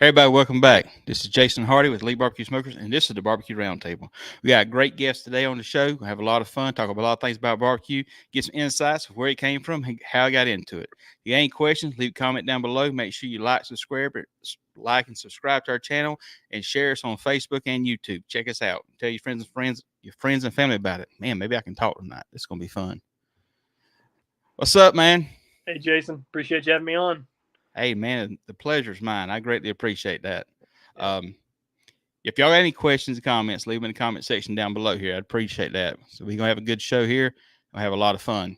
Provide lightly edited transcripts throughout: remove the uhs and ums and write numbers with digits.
Hey everybody, welcome back. This is Jason Hardy with EliteBBQSmokers, and this is the Barbecue Roundtable. We got great guests today on the show. We have a lot of fun, talk about a lot of things about barbecue, get some insights of where it came from, and how I got into it. If you got any questions, leave a comment down below. Make sure you like and subscribe to our channel, and share us on Facebook and YouTube. Check us out. Tell your friends and family about it. Man, maybe I can talk tonight. It's gonna be fun. What's up, man? Hey, Jason. Appreciate you having me on. Hey, man, the pleasure's mine. I greatly appreciate that. Yeah. If y'all got any questions or comments, leave them in the comment section down below here. I'd appreciate that. So we're gonna have a good show here. We'll have a lot of fun.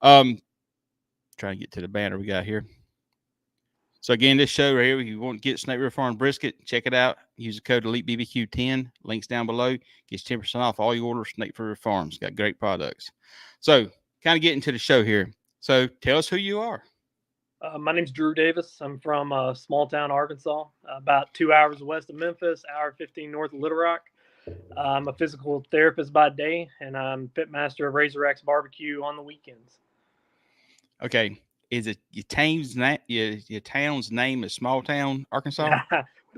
Trying to get to the banner we got here. So again, this show right here, if you want to get Snake River Farm brisket, check it out. Use the code EliteBBQ10. Links down below. Gets 10% off all your orders. Snake River Farms got great products. So kind of getting to the show here. So tell us who you are. My name's Drew Davis. I'm from small town Arkansas, about 2 hours west of Memphis, hour 15 north of Little Rock. I'm a physical therapist by day, and I'm pit master of Razorracks BBQ on the weekends. Okay. Is it your town's name is Small Town, Arkansas?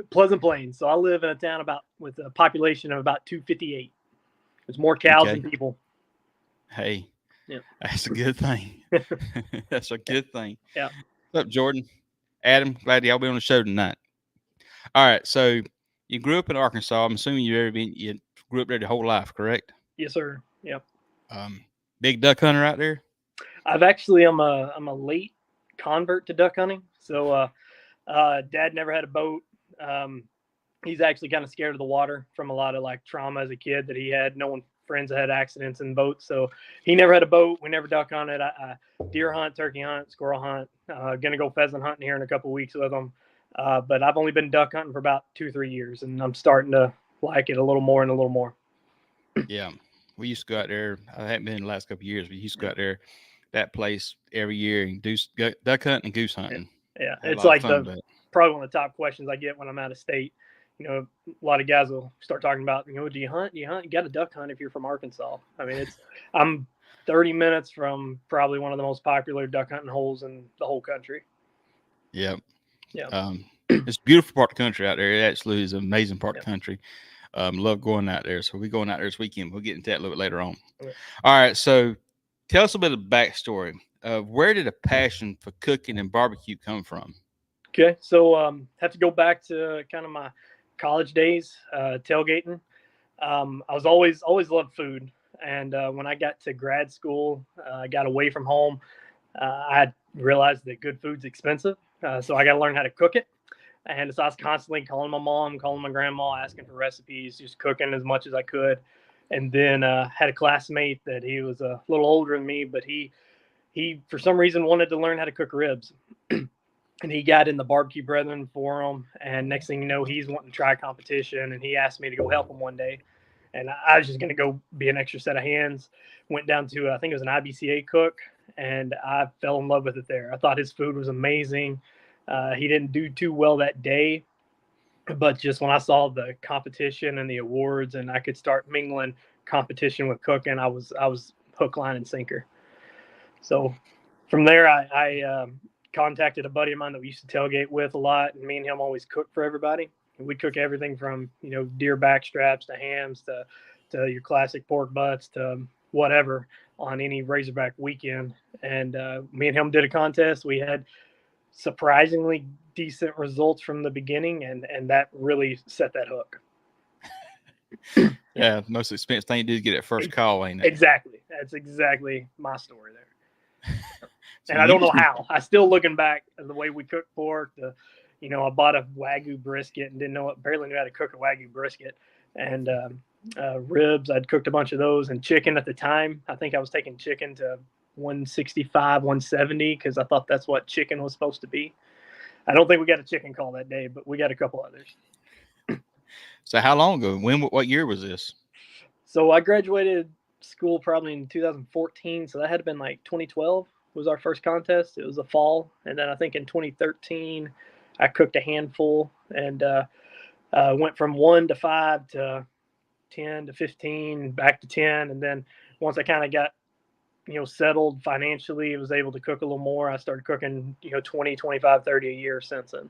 Pleasant Plains. So I live in a town with a population of about 258. There's more cows than people. Hey, yeah. That's a good thing. That's a good thing. Yeah. What's up, Jordan? Adam, glad y'all be on the show tonight. All right, so you grew up in Arkansas. I'm assuming you grew up there the whole life, correct? Yes, sir. Yep. Big duck hunter out there? I'm a late convert to duck hunting. So Dad never had a boat. He's actually kind of scared of the water from a lot of like trauma as a kid that he had. No one friends that had accidents in boats, so he never had a boat. We never duck hunted. I deer hunt, turkey hunt, squirrel hunt. Gonna go pheasant hunting here in a couple of weeks with them. But I've only been duck hunting for about 2-3 years, and I'm starting to like it a little more and a little more. Yeah, we used to go out there. I haven't been in the last couple of years, but we used to go out there, that place every year, and do duck hunting and goose hunting. Yeah. It's like probably one of the top questions I get when I'm out of state. You know, a lot of guys will start talking about, do you hunt? You got to duck hunt if you're from Arkansas. I mean, I'm 30 minutes from probably one of the most popular duck hunting holes in the whole country. Yep. Yeah. It's a beautiful part of the country out there. It actually is an amazing part of the country. Love going out there. So we're going out there this weekend. We'll get into that a little bit later on. Okay. All right. So tell us a bit of the backstory of where did a passion for cooking and barbecue come from? Okay. So have to go back to kind of my college days, tailgating. I was always loved food. And when I got to grad school, I got away from home. I realized that good food's expensive. So I got to learn how to cook it. And so I was constantly calling my mom, calling my grandma, asking for recipes, just cooking as much as I could. And then had a classmate that he was a little older than me, but he for some reason wanted to learn how to cook ribs. And he got in the Barbecue Brethren forum, and next thing you know, he's wanting to try a competition, and he asked me to go help him one day. And I was just going to go be an extra set of hands. Went down to, I think it was an IBCA cook, and I fell in love with it there. I thought his food was amazing. He didn't do too well that day, but just when I saw the competition and the awards, and I could start mingling competition with cooking, I was hook, line, and sinker. So from there, I contacted a buddy of mine that we used to tailgate with a lot, and me and him always cook for everybody. We cook everything from deer back straps to hams to your classic pork butts to whatever on any Razorback weekend. And me and him did a contest. We had surprisingly decent results from the beginning, and that really set that hook. Yeah, most expensive thing you do is get that first call, ain't it? Exactly. That's exactly my story there. And I don't know how. I still looking back at the way we cook pork. I bought a Wagyu brisket and barely knew how to cook a Wagyu brisket. And ribs, I'd cooked a bunch of those. And chicken at the time, I think I was taking chicken to 165, 170 because I thought that's what chicken was supposed to be. I don't think we got a chicken call that day, but we got a couple others. So how long ago? What year was this? So I graduated school probably in 2014. So that had been like 2012. Was our first contest. It was a fall, and then I think in 2013 I cooked a handful and went from 1 to 5 to 10 to 15 back to 10, and then once I kind of got settled financially, was able to cook a little more. I started cooking 20, 25, 30 a year since then.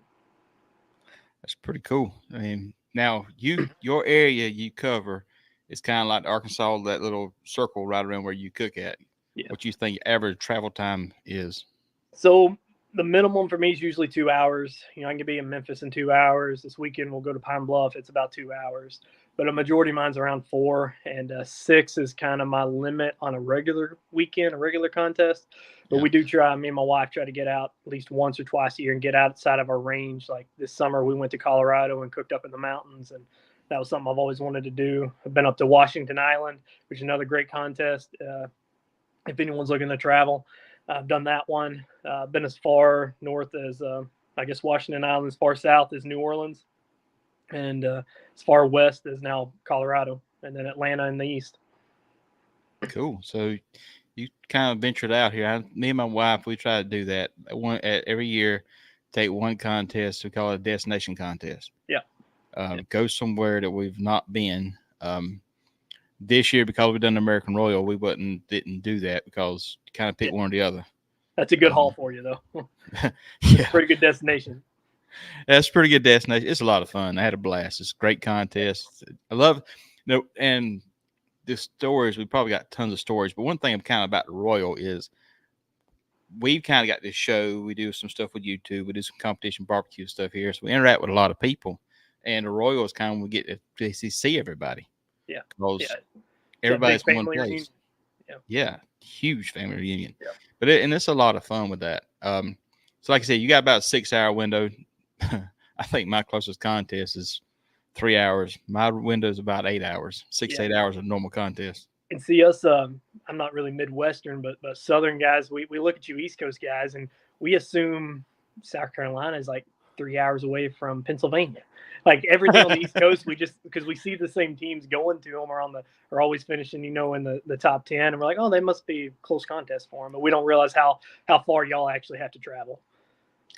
That's pretty cool. I mean, now your area you cover is kind of like Arkansas, that little circle right around where you cook at. Yeah. What you think average travel time is? So the minimum for me is usually 2 hours. I can be in Memphis in 2 hours. This weekend we'll go to Pine Bluff. It's about 2 hours, but a majority of mine's around 4, and 6 is kind of my limit on a regular weekend, a regular contest. But Yeah. we do try. Me and my wife try to get out at least once or twice a year and get outside of our range. Like this summer, we went to Colorado and cooked up in the mountains, and that was something I've always wanted to do. I've been up to Washington Island, which is another great contest. If anyone's looking to travel, I've done that one. Been as far north as, I guess, Washington Island, as far south as New Orleans, and as far west as now Colorado, and then Atlanta in the east. Cool. So you kind of ventured out here. Me and my wife, we try to do that every year. Take one contest. We call it a destination contest. Yeah. Go somewhere that we've not been. This year, because we've done American Royal, we didn't do that because you kind of pick one or the other. That's a good haul for you, though. Yeah, it's a pretty good destination. That's a pretty good destination. It's a lot of fun. I had a blast. It's a great contest. I love, and the stories. We probably got tons of stories, but one thing I'm kind of about the Royal is we've kind of got this show. We do some stuff with YouTube. We do some competition barbecue stuff here, so we interact with a lot of people. And the Royal is kind of we get to see everybody. Yeah, because everybody's in one place. Reunion. Yeah, huge family reunion. Yeah. But it's a lot of fun with that. So like I said, you got about a 6-hour window. I think my closest contest is 3 hours. My window is about 8 hours, 8 hours of normal contest. And see us, I'm not really Midwestern, but Southern guys, we look at you East Coast guys, and we assume South Carolina is like 3 hours away from Pennsylvania. Like everything on the East Coast, we just because we see the same teams going to them or always finishing, in the top 10, and we're like, oh, they must be close contest for them, but we don't realize how far y'all actually have to travel.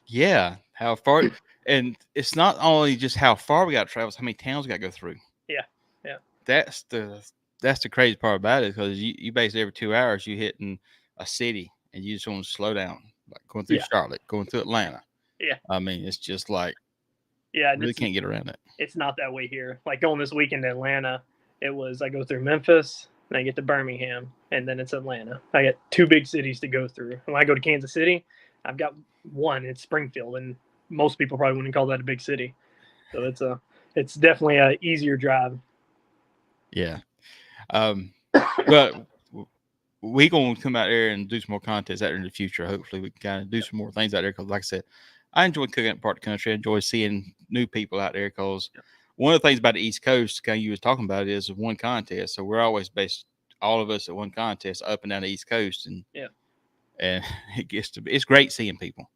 Yeah, how far, and it's not only just how far we got to travel; it's how many towns we got to go through. Yeah. That's the crazy part about it, because you basically every 2 hours you hitting a city, and you just want to slow down, like going through Charlotte, going through Atlanta. Yeah, I mean, it's just like. Yeah, really can't get around it. It's not that way here. Like going this weekend to Atlanta, I go through Memphis, and I get to Birmingham, and then it's Atlanta. I got 2 big cities to go through. When I go to Kansas City, I've got one. It's Springfield, and most people probably wouldn't call that a big city. So it's definitely a easier drive. Yeah. But we're going to come out there and do some more contests out there in the future. Hopefully we can kind of do some more things out there, because like I said, I enjoy cooking at part of the country. I enjoy seeing new people out there, because one of the things about the East Coast, kind of you was talking about, is one contest. So we're always based, all of us, at one contest up and down the East Coast, and it's great seeing people,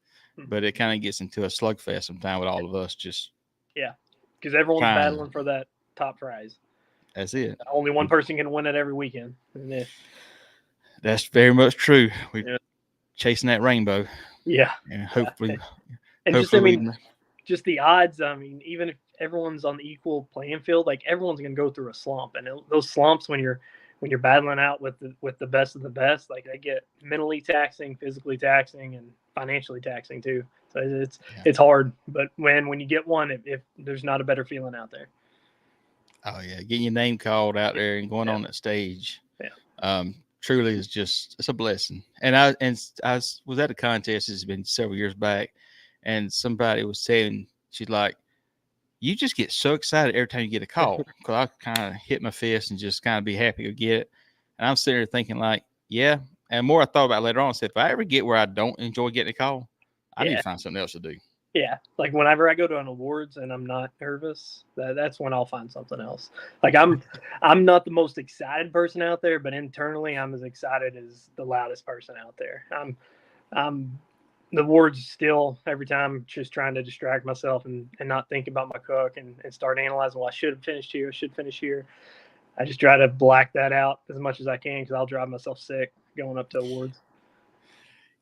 but it kind of gets into a slugfest sometimes with all of us. Just because everyone's battling for that top prize. That's it. Only one person can win it every weekend. That's very much true. We're chasing that rainbow. Yeah, and hopefully. And just just the odds. I mean, even if everyone's on the equal playing field, like everyone's going to go through a slump, and those slumps when you're battling out with the best of the best, like they get mentally taxing, physically taxing, and financially taxing too. So it's hard, but when you get one, if there's not a better feeling out there. Oh yeah, getting your name called out there and going on that stage, truly is it's a blessing. And I was at a contest. It's been several years back. And somebody was saying, she's like, you just get so excited every time you get a call, because I kind of hit my fist and just kind of be happy to get it. And I'm sitting there thinking like, yeah. And more I thought about later on, I said, if I ever get where I don't enjoy geting a call, I need to find something else to do. Yeah. Like whenever I go to an awards and I'm not nervous, that's when I'll find something else. Like I'm not the most excited person out there, but internally I'm as excited as the loudest person out there. I'm the awards still every time just trying to distract myself and not think about my cook and start analyzing, well, I should have finished here. I should finish here. I just try to black that out as much as I can, because I'll drive myself sick going up to awards.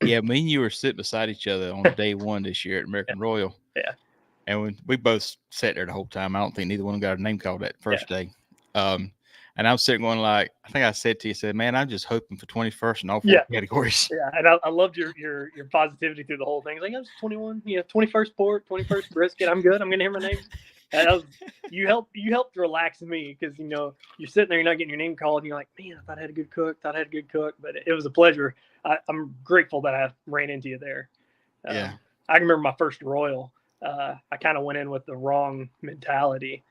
Yeah, me and you were sitting beside each other on day one this year at American Royal. Yeah. And we both sat there the whole time. I don't think neither one got our name called that first day. And I'm sitting going like, I think I said to you, said, man, I'm just hoping for 21st in all 4 Yeah. categories. Yeah, and I loved your positivity through the whole thing. It's like, I was 21, 21st pork, 21st brisket. I'm good. I'm gonna hear my name. That was you helped relax me because you're sitting there, you're not getting your name called, and you're like, man, I thought I had a good cook, but it was a pleasure. I'm grateful that I ran into you there. Yeah. I can remember my first Royal. I kind of went in with the wrong mentality.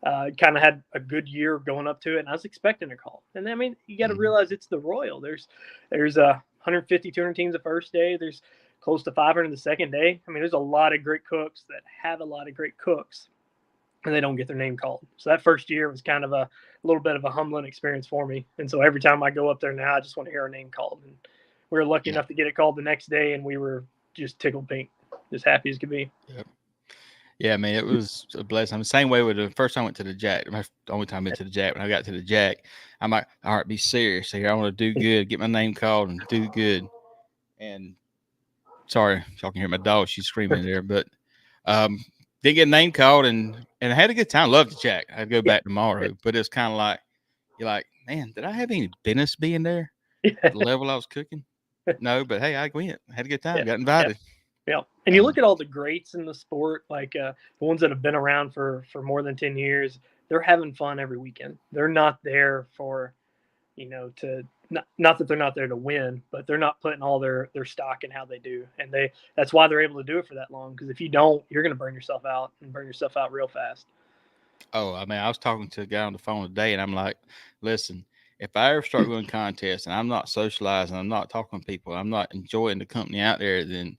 Kind of had a good year going up to it, and I was expecting a call. And I mean, you got to realize it's the Royal. There's 150, 200 teams the first day. There's close to 500 the second day. I mean, there's a lot of great cooks that have a lot of great cooks, and they don't get their name called. So that first year was kind of a little bit of a humbling experience for me. And so every time I go up there now, I just want to hear our name called. And we were lucky enough to get it called the next day, and we were just tickled pink, as happy as could be. Yep. Yeah, man, it was a blessing. I'm the same way with the first time I went to the Jack. My only time I went to the Jack. When I got to the Jack, I'm like, all right, be serious here. I want to do good, get my name called, and do good. And sorry, y'all can hear my dog. She's screaming there, but did get a name called, and I had a good time. Loved the Jack. I'd go back tomorrow, but it's kind of like you're like, man, did I have any business being there? At the level I was cooking? No, but hey, I went. Had a good time. Got invited. Yeah, and you look at all the greats in the sport, like the ones that have been around for more than 10 years. They're having fun every weekend. They're not there for, to not that they're not there to win, but they're not putting all their stock in how they do, and that's why they're able to do it for that long. Because if you don't, you're going to burn yourself out real fast. Oh, I mean, I was talking to a guy on the phone today, and I'm like, listen, if I ever start going contests and I'm not socializing, I'm not talking to people, I'm not enjoying the company out there, then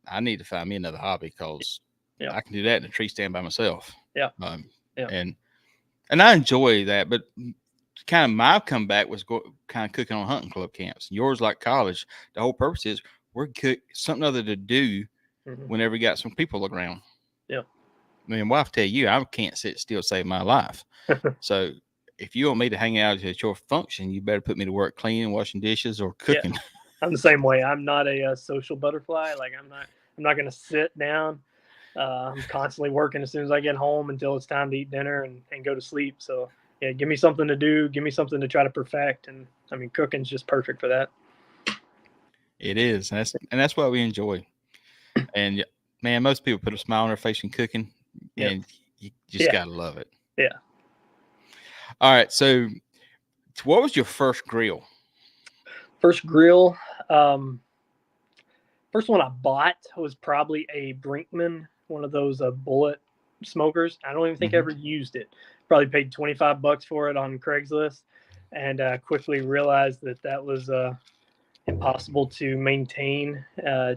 I need to find me another hobby because I can do that in a tree stand by myself. Yeah. And I enjoy that, but kind of my comeback was kind of cooking on hunting club camps. Yours like college. The whole purpose is we're something other to do whenever you got some people around. Yeah. I mean, wife tell you I can't sit still save my life. So if you want me to hang out at your function, you better put me to work cleaning, washing dishes, or cooking. Yeah. I'm the same way. I'm not a social butterfly. Like I'm not going to sit down. I'm constantly working as soon as I get home until it's time to eat dinner and go to sleep. So yeah, give me something to do. Give me something to try to perfect. And I mean, cooking's just perfect for that. It is. And that's what we enjoy. And man, most people put a smile on their face in cooking, and you just got to love it. Yeah. All right. So what was your first grill? First grill. First one I bought was probably a Brinkman, one of those bullet smokers. I don't even think I ever used it. Probably paid $25 for it on Craigslist, and quickly realized that was impossible to maintain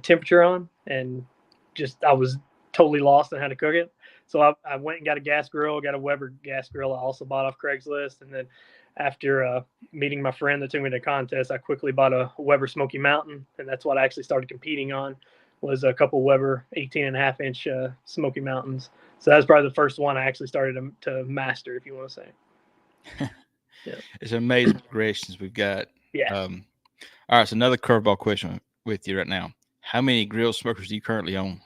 temperature on, and just I was totally lost on how to cook it. So I went and got a gas grill, got a Weber gas grill. I also bought off Craigslist, and then after meeting my friend that took me to a contest, I quickly bought a Weber Smoky Mountain, and that's what I actually started competing on. Was a couple Weber 18.5-inch Smoky Mountains. So that's probably the first one I actually started to master, if you want to say. It's amazing progressions we've got. Yeah. All right, so another curveball question with you right now. How many grill smokers do you currently own?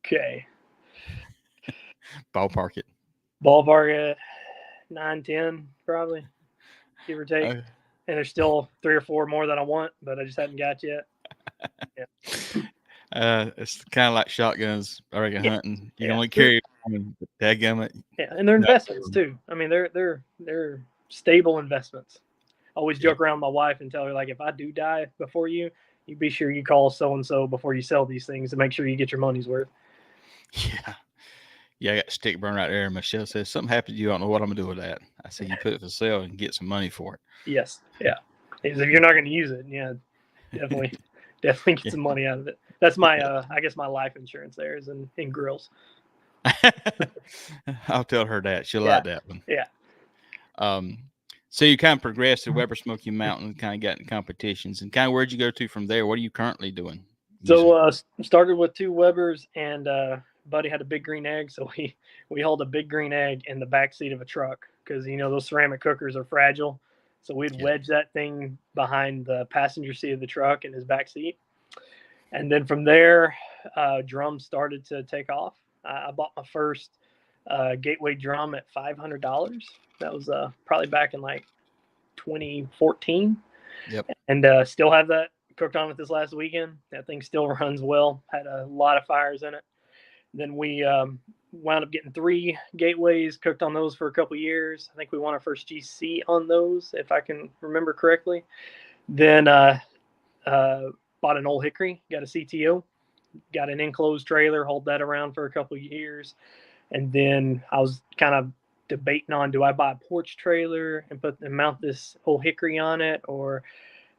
Okay. Ballpark it. Ballpark it 9, 10, probably, give or take. And there's still 3 or 4 more that I want, but I just haven't got yet. It's kind of like shotguns, I reckon, hunting. You only carry one, dadgummit. Yeah, and they're investments too. I mean, they're stable investments. I always joke around with my wife and tell her, like, if I do die before you be sure you call so-and-so before you sell these things to make sure you get your money's worth. Yeah, I got a stick burn right there. And Michelle says, something happened to you. I don't know what I'm going to do with that. I said, you put it for sale and get some money for it. Yes. Yeah. If you're not going to use it, definitely get some money out of it. That's my, I guess my life insurance there is in grills. I'll tell her that. She'll like that one. Yeah. So you kind of progressed to Weber Smoky Mountain, kind of got in competitions, and kind of where'd you go to from there? What are you currently doing? So started with 2 Webers, and buddy had a big green egg, so we hold a big green egg in the back seat of a truck because those ceramic cookers are fragile. So we'd wedge that thing behind the passenger seat of the truck in his back seat, and then from there, drums started to take off. I bought my first gateway drum at $500. That was probably back in like 2014. Yep. And still have that. Cooked on it this last weekend. That thing still runs well. Had a lot of fires in it. Then we wound up getting 3 gateways, cooked on those for a couple years. I think we won our first GC on those, if I can remember correctly. Then bought an old hickory, got a CTO, got an enclosed trailer, hold that around for a couple years. And then I was kind of debating on, do I buy a porch trailer and mount this old hickory on it, or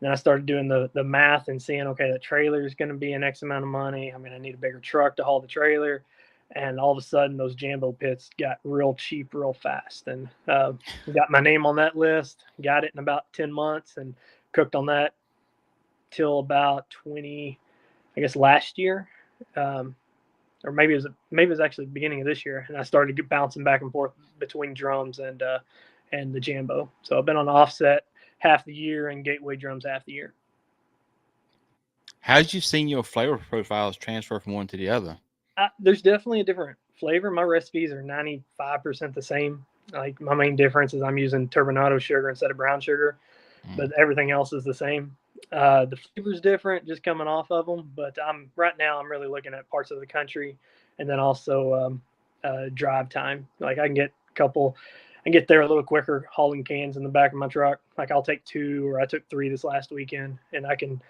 then I started doing the math and seeing, okay, the trailer is going to be an X amount of money. I'm going to need a bigger truck to haul the trailer. And all of a sudden, those Jambo pits got real cheap real fast. And got my name on that list, got it in about 10 months and cooked on that till about last year. Or maybe it was actually the beginning of this year. And I started bouncing back and forth between drums and the Jambo. So I've been on offset half the year and gateway drums half the year. How'd you seen your flavor profiles transfer from one to the other? There's definitely a different flavor. My recipes are 95% the same. Like my main difference is I'm using turbinado sugar instead of brown sugar, but everything else is the same. The flavor's different just coming off of them, but right now I'm really looking at parts of the country and then also drive time. Like I can get there a little quicker hauling cans in the back of my truck. Like I'll take 2 or I took 3 this last weekend, and I can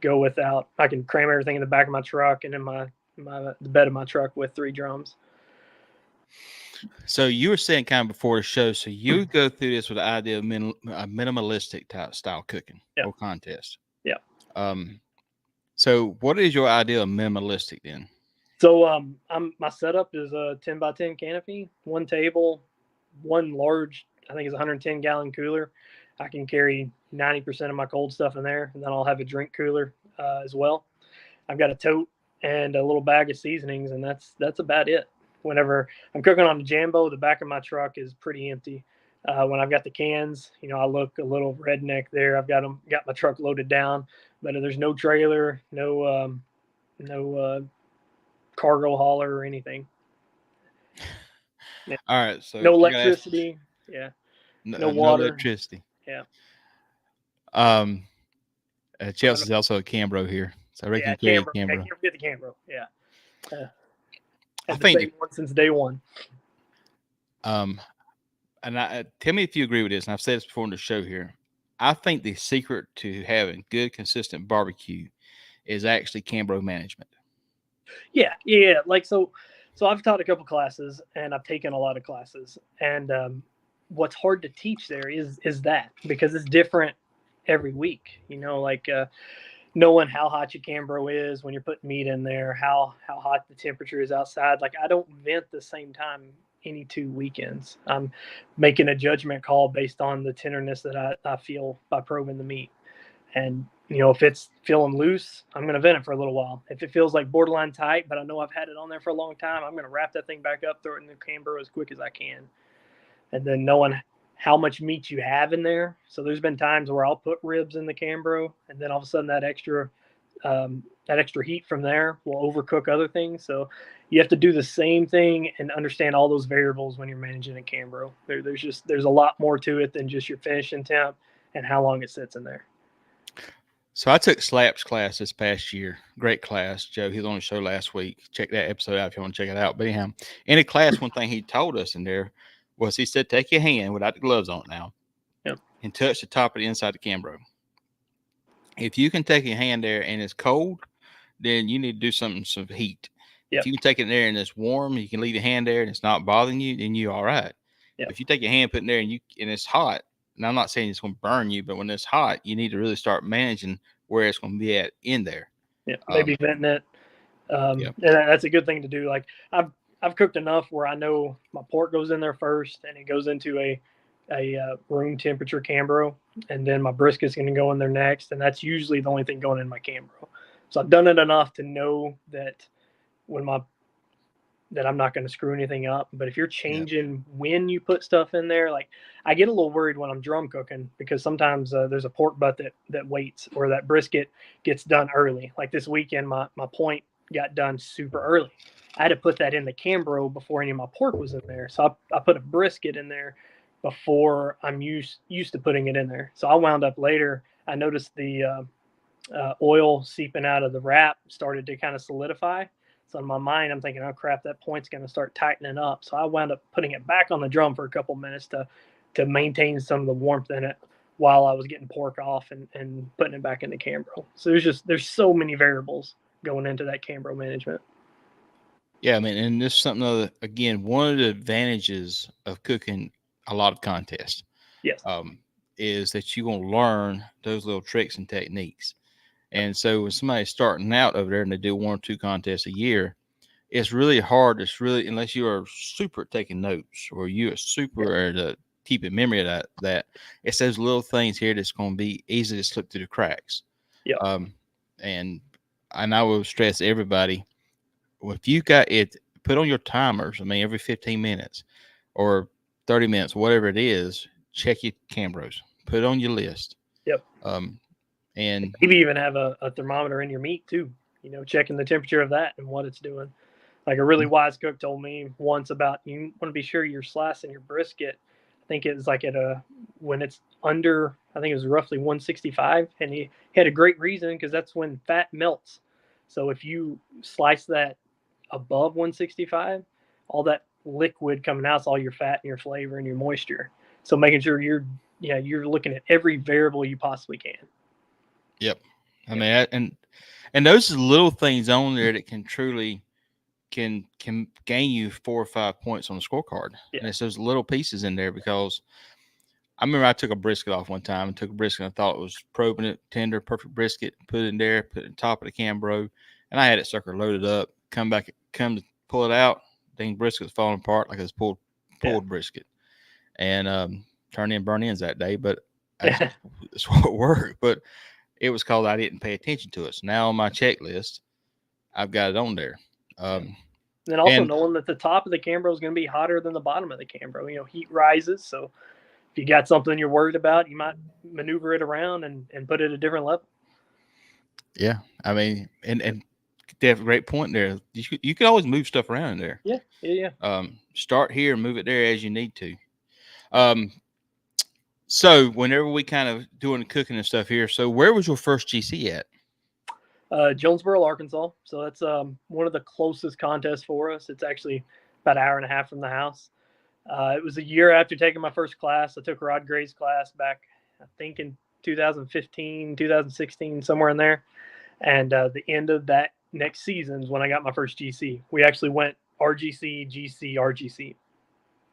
go without. I can cram everything in the back of my truck and in the bed of my truck with 3 drums. So you were saying kind of before the show, so you would go through this with the idea of minimalistic type style cooking or contest. Yeah. So what is your idea of minimalistic then? So my setup is a 10 by 10 canopy, 1 table, 1 large, I think it's 110 gallon cooler. I can carry 90% of my cold stuff in there, and then I'll have a drink cooler as well. I've got a tote and a little bag of seasonings, and that's about it. Whenever I'm cooking on the Jambo, the back of my truck is pretty empty. When I've got the cans, I look a little redneck there. I've got my truck loaded down, but there's no trailer, no cargo hauler or anything. Yeah. All right. So no electricity. Yeah. No water. No electricity. Yeah. Chelsea's also a Cambro here. So I reckon you carry Cambro. Cambro. Can't forget the Cambro. Yeah. I think one since day one. And tell me if you agree with this, and I've said this before in the show here. I think the secret to having good, consistent barbecue is actually Cambro management. Yeah. Like so I've taught a couple classes, and I've taken a lot of classes, and what's hard to teach there is that, because it's different every week. Knowing how hot your Cambro is when you're putting meat in there, how hot the temperature is outside. Like I don't vent the same time any 2 weekends. I'm making a judgment call based on the tenderness that I feel by probing the meat. And, if it's feeling loose, I'm going to vent it for a little while. If it feels like borderline tight, but I know I've had it on there for a long time, I'm going to wrap that thing back up, throw it in the Cambro as quick as I can. And then knowing how much meat you have in there. So there's been times where I'll put ribs in the Cambro, and then all of a sudden that extra heat from there will overcook other things. So you have to do the same thing and understand all those variables when you're managing a Cambro. There's a lot more to it than just your finishing temp and how long it sits in there. So I took Slap's class this past year. Great class. Joe, he was on the show last week. Check that episode out if you want to check it out. But anyhow, in the class, one thing he told us in there was he said, take your hand without the gloves on now and touch the top of the inside of the Cambro. If you can take your hand there and it's cold, then you need to do some heat. Yep. If you can take it there and it's warm, you can leave your hand there and it's not bothering you, then you're all right. Yep. If you take your hand, put it there and it's hot, and I'm not saying it's going to burn you, but when it's hot, you need to really start managing where it's going to be at in there. Yeah, maybe venting it. And that's a good thing to do. Like I've cooked enough where I know my pork goes in there first, and it goes into a room temperature Cambro, and then my brisket's going to go in there next, and that's usually the only thing going in my Cambro. So I've done it enough to know that that I'm not going to screw anything up. But if you're changing when you put stuff in there, like I get a little worried when I'm drum cooking, because sometimes there's a pork butt that waits, or that brisket gets done early. Like this weekend, my point got done super early. I I had to put that in the Cambro before any of my pork was in there. So I put a brisket in there before I'm used to putting it in there. So I wound up later. I noticed the oil seeping out of the wrap started to kind of solidify. So in my mind, I'm thinking, oh crap, that point's going to start tightening up. So I wound up putting it back on the drum for a couple minutes to maintain some of the warmth in it while I was getting pork off and putting it back in the Cambro. So there's so many variables going into that Cambro management. Yeah, I mean, and this is something other, again, one of the advantages of cooking a lot of contests. Yes. Is that you're going to learn those little tricks and techniques. And so when somebody's starting out over there and they do 1 or 2 contests a year, it's really hard. It's really, unless you are super at taking notes or you are super to keep in memory of that it's those little things here that's going to be easy to slip through the cracks. Yeah. And I will stress everybody, if you got it, put on your timers. I mean, every 15 minutes or 30 minutes, whatever it is, check your Cambros, put it on your list. Yep. And maybe even have a thermometer in your meat too, checking the temperature of that and what it's doing. Like a really wise cook told me once about, you want to be sure you're slicing your brisket. I think it was like when it's under, I think it was roughly 165. And he had a great reason, because that's when fat melts. So if you slice that above 165, all that liquid coming out is all your fat and your flavor and your moisture. So making sure you're looking at every variable you possibly can. Yep. I mean, and those are little things on there that can truly can gain you 4 or 5 points on the scorecard. Yeah. And it's those little pieces in there, because I remember I took a brisket off one time and took a brisket and I thought it was probing it, tender, perfect brisket, put it in there, put it on top of the Cambro, and I had it sucker loaded up, come to pull it out, dang brisket was falling apart like it was pulled brisket. And turned in burn ends that day, but that's what worked. But it was called I didn't pay attention to it. So now on my checklist, I've got it on there. And also knowing that the top of the Cambro is going to be hotter than the bottom of the Cambro. Heat rises. So if you got something you're worried about, you might maneuver it around and put it at a different level. Yeah. I mean, and they have a great point there. You can always move stuff around in there. Yeah. Start here and move it there as you need to. So whenever we kind of doing the cooking and stuff here, so where was your first GC at? Jonesboro, Arkansas. So that's one of the closest contests for us. It's actually about an hour and a half from the house. It was a year after taking my first class. I took Rod Gray's class back, I think in 2015, 2016, somewhere in there. And the end of that next season is when I got my first GC. We actually went RGC, GC, RGC.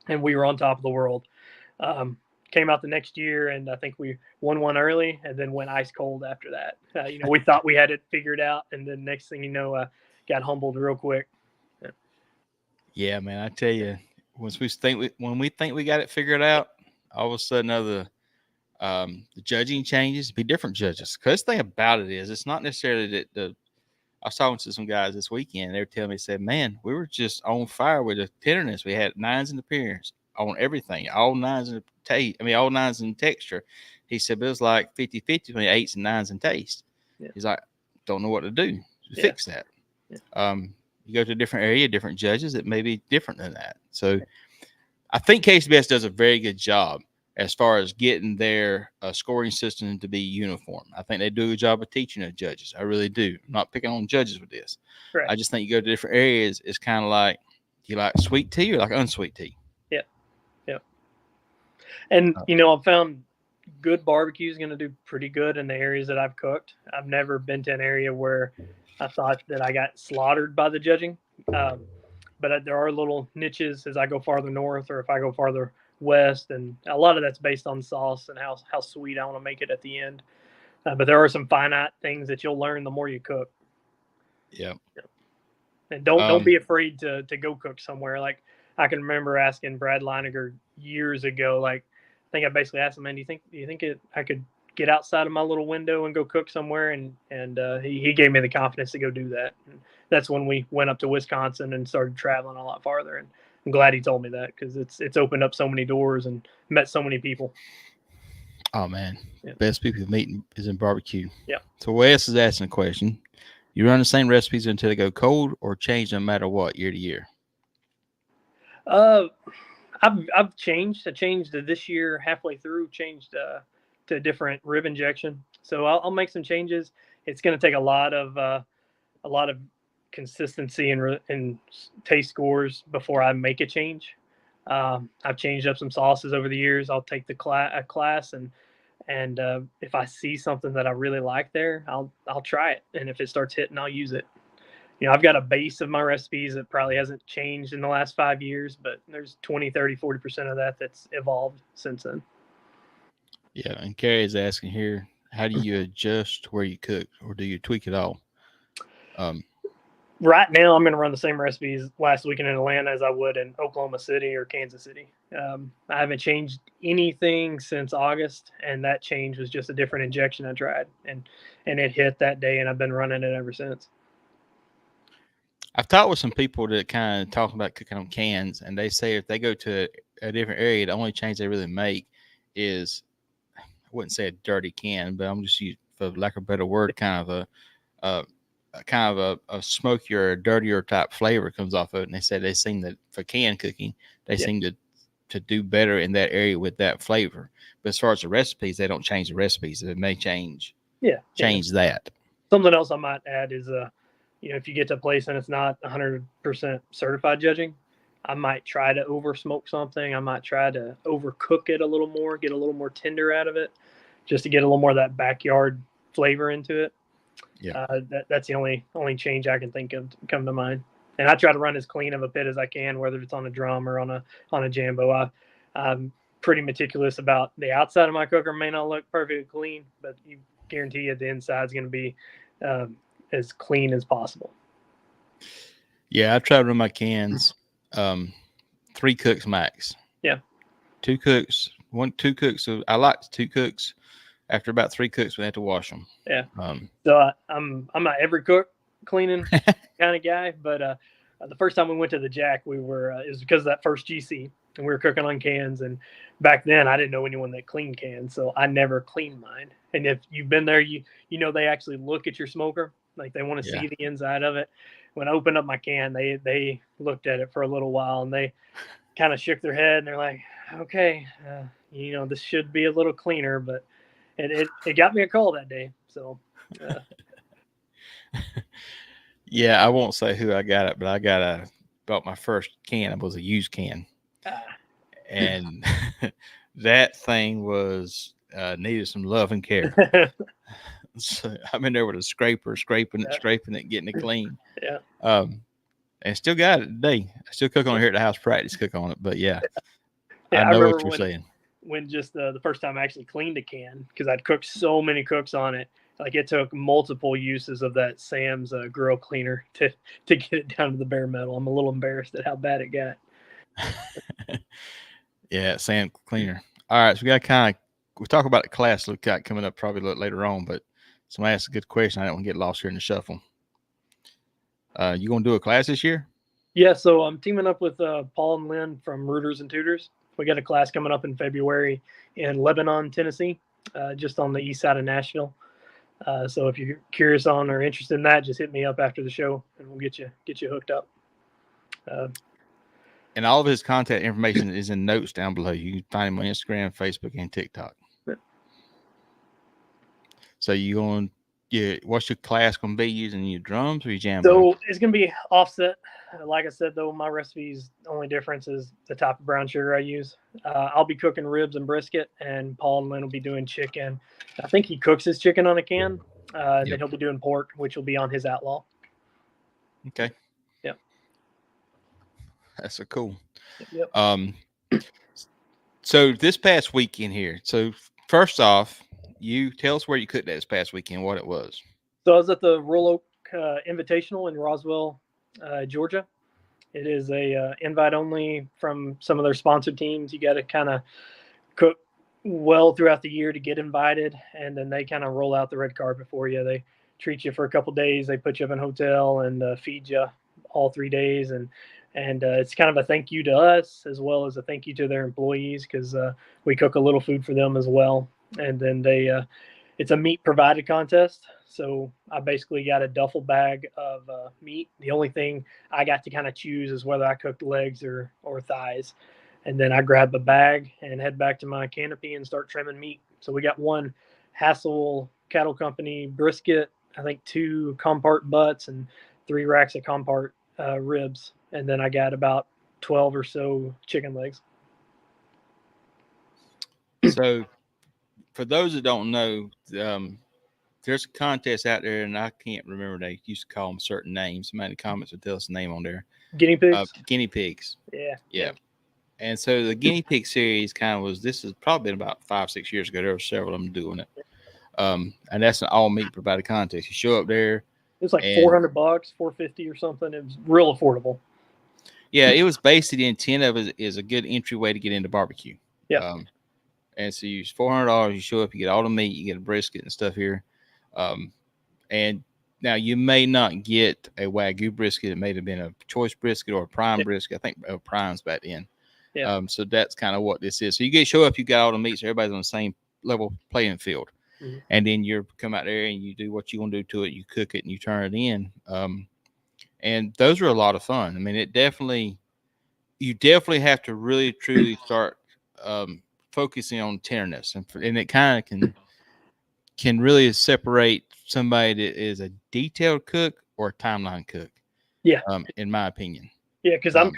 And we were on top of the world. Came out the next year, and I think we won one early and then went ice cold after that. We thought we had it figured out, and then next thing you know, got humbled real quick. Yeah, man, I tell you, when we think we got it figured out, all of a sudden the judging changes, be different judges. Because the thing about it is, it's not necessarily that I was talking to some guys this weekend. They were telling me, said, man, we were just on fire with the tenderness. We had 9s in appearance on everything, all 9s in taste. I mean, all 9s in texture. He said, but it was like 50-50 between 8s and 9s in taste. Yeah. He's like, don't know what to do to fix that. Yeah. You go to a different area, different judges, it may be different than that. So I think KCBS does a very good job as far as getting their scoring system to be uniform. I think they do a good job of teaching the judges. I really do. I'm not picking on judges with this. Right. I just think you go to different areas, it's kind of like, do you like sweet tea or like unsweet tea? Yeah. And, I've found good barbecue is going to do pretty good in the areas that I've cooked. I've never been to an area where I thought that I got slaughtered by the judging. But there are little niches as I go farther north or if I go farther west, and a lot of that's based on sauce and how sweet I want to make it at the end. But there are some finite things that you'll learn the more you cook. Yeah. And don't be afraid to go cook somewhere. Like I can remember asking Brad Leiniger years ago, like I think I basically asked him, man, do you think I could get outside of my little window and go cook somewhere? And he gave me the confidence to go do that. And that's when we went up to Wisconsin and started traveling a lot farther. And I'm glad he told me that, because it's opened up so many doors and met so many people. Oh, man. Yeah. Best people meeting is in barbecue. Yeah. So Wes is asking a question. You run the same recipes until they go cold, or change no matter what, year to year? I've changed. I changed this year halfway through. Changed to a different rib injection. So I'll make some changes. It's going to take a lot of consistency and taste scores before I make a change. I've changed up some sauces over the years. I'll take the class and if I see something that I really like there, I'll try it. And if it starts hitting, I'll use it. I've got a base of my recipes that probably hasn't changed in the last 5 years, but there's 20, 30, 40% of that that's evolved since then. Yeah. And Carrie is asking here, how do you adjust where you cook, or do you tweak it all? Right now, I'm going to run the same recipes last weekend in Atlanta as I would in Oklahoma City or Kansas City. I haven't changed anything since August, and that change was just a different injection I tried, and it hit that day, and I've been running it ever since. I've talked with some people that kind of talk about cooking on cans, and they say if they go to a different area, the only change they really make is, I wouldn't say a dirty can, but I'm just using, for lack of a better word, kind of a smokier or dirtier type flavor comes off of it. And they said they seem that for can cooking, they seem to do better in that area with that flavor. But as far as the recipes, they don't change the recipes. It may change that. Something else I might add is if you get to a place and it's not 100% certified judging, I might try to over smoke something. I might try to overcook it a little more, get a little more tender out of it, just to get a little more of that backyard flavor into it. Yeah, that's the only change I can think of to come to mind. And I try to run as clean of a pit as I can, whether it's on a drum or on a Jambo. I'm pretty meticulous about the outside of my cooker. May not look perfectly clean, but you guarantee you the inside is going to be as clean as possible. Yeah, I try to run my cans 3 cooks max. Yeah, 2 cooks. 2 cooks. So I like 2 cooks. After about 3 cooks, we have to wash them. Yeah. So I'm not every cook cleaning kind of guy, but the first time we went to the Jack, we were it was because of that first GC, and we were cooking on cans. And back then, I didn't know anyone that cleaned cans, so I never cleaned mine. And if you've been there, you know they actually look at your smoker, like they want to see the inside of it. When I opened up my can, they looked at it for a little while, and they kind of shook their head, and they're like, "Okay, this should be a little cleaner," but it got me a call that day. So, yeah, I won't say who I got it, but I bought my first can. It was a used can, and that thing was needed some love and care. So I'm in there with a scraper, scraping it, getting it clean. Yeah. And still got it today. I still cook on it here at the house, practice cook on it. But yeah I know what you're saying. When just the first time I actually cleaned a can, because I'd cooked so many cooks on it, like it took multiple uses of that Sam's grill cleaner to get it down to the bare metal. I'm a little embarrassed at how bad it got. Yeah, Sam cleaner. All right, so we'll talk about the class coming up probably a little later on, but somebody asked a good question. I don't want to get lost here in the shuffle. You gonna do a class this year? Yeah, so I'm teaming up with Paul and Lynn from Rooters and Tutors. We got a class coming up in February in Lebanon, Tennessee, just on the east side of Nashville. So if you're curious on or interested in that, just hit me up after the show, and we'll get you hooked up. And all of his contact information is in notes down below. You can find him on Instagram, Facebook, and TikTok. Yeah. So what's your class going to be, using your drums or your Jambo? So it's going to be offset. Like I said, though, my recipe's only difference is the type of brown sugar I use. I'll be cooking ribs and brisket, and Paul and Lynn will be doing chicken. I think he cooks his chicken on a can, and then he'll be doing pork, which will be on his Outlaw. Okay. Yeah. That's so cool. Yep. So this past weekend here. So first off, you tell us where you cooked that this past weekend, what it was. So I was at the Royal Oak Invitational in Roswell, Georgia. It is a invite only from some of their sponsored teams. You got to kind of cook well throughout the year to get invited, and then they kind of roll out the red carpet for you. They treat you for a couple days. They put you up in a hotel and feed you all 3 days, and it's kind of a thank you to us as well as a thank you to their employees, because we cook a little food for them as well. And then it's a meat provided contest. So I basically got a duffel bag of meat. The only thing I got to kind of choose is whether I cooked legs or thighs. And then I grab a bag and head back to my canopy and start trimming meat. So we got one Hassel Cattle Company brisket, I think 2 compart butts and 3 racks of compart ribs. And then I got about 12 or so chicken legs. So for those that don't know, there's a contest out there, and I can't remember. They used to call them certain names. Somebody in the comments would tell us the name on there. Guinea pigs? Guinea pigs. Yeah. And so the guinea pig series kind of was, this has probably been about 5-6 years ago. There were several of them doing it. And that's an all meat provided contest. You show up there. It was like $400, $450 or something. It was real affordable. Yeah, it was basically the intent of it is a good entryway to get into barbecue. Yeah. And so you use $400. You show up, you get all the meat, you get a brisket and stuff here. And now you may not get a Wagyu brisket. It may have been a choice brisket or a prime brisket. I think primes back then. Yeah. So that's kind of what this is. So you show up, you got all the meats, so everybody's on the same level playing field. Mm-hmm. And then you come out there and you do what you want to do to it. You cook it and you turn it in. And those are a lot of fun. I mean, you definitely have to really, truly start focusing on tenderness. And it kind of can really separate somebody that is a detailed cook or a timeline cook. Yeah. In my opinion. Yeah, because I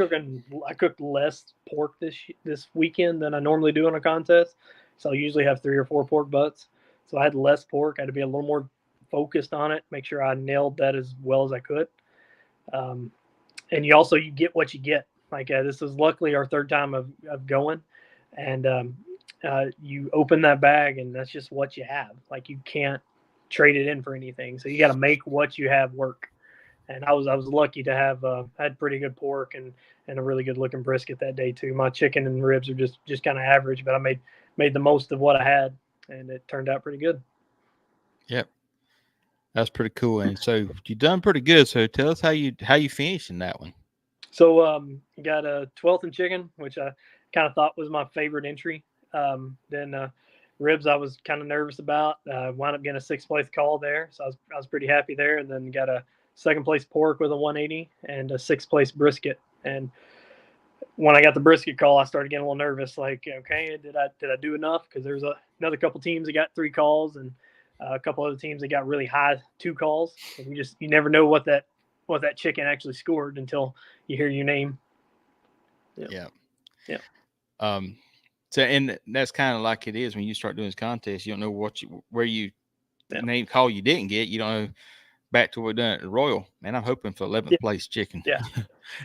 cooked less pork this weekend than I normally do in a contest. So I usually have 3 or 4 pork butts. So I had less pork. I had to be a little more focused on it, make sure I nailed that as well as I could. And you get what you get. Like this is luckily our 3rd time of going. And you open that bag and that's just what you have. Like you can't trade it in for anything. So you got to make what you have work. And I was lucky to have had pretty good pork and a really good looking brisket that day too. My chicken and ribs are just kind of average, but I made the most of what I had, and it turned out pretty good. Yep, that's pretty cool. And so you done pretty good. So tell us how you finished in that one. So got a 12th in chicken, which I kind of thought was my favorite entry. Then ribs I was kind of nervous about. Wound up getting a 6th place call there, so I was pretty happy there. And then got a 2nd place pork with a 180 and a 6th place brisket. And when I got the brisket call, I started getting a little nervous. Like, okay, did I do enough? Because there's another couple teams that got 3 calls and a couple other teams that got really high 2 calls. And you never know what that chicken actually scored until you hear your name. Yeah. So and that's kind of like it is when you start doing this contest. You don't know the name call you didn't get. You don't know. Back to what we done at the Royal, man. I'm hoping for 11th place chicken. Yeah,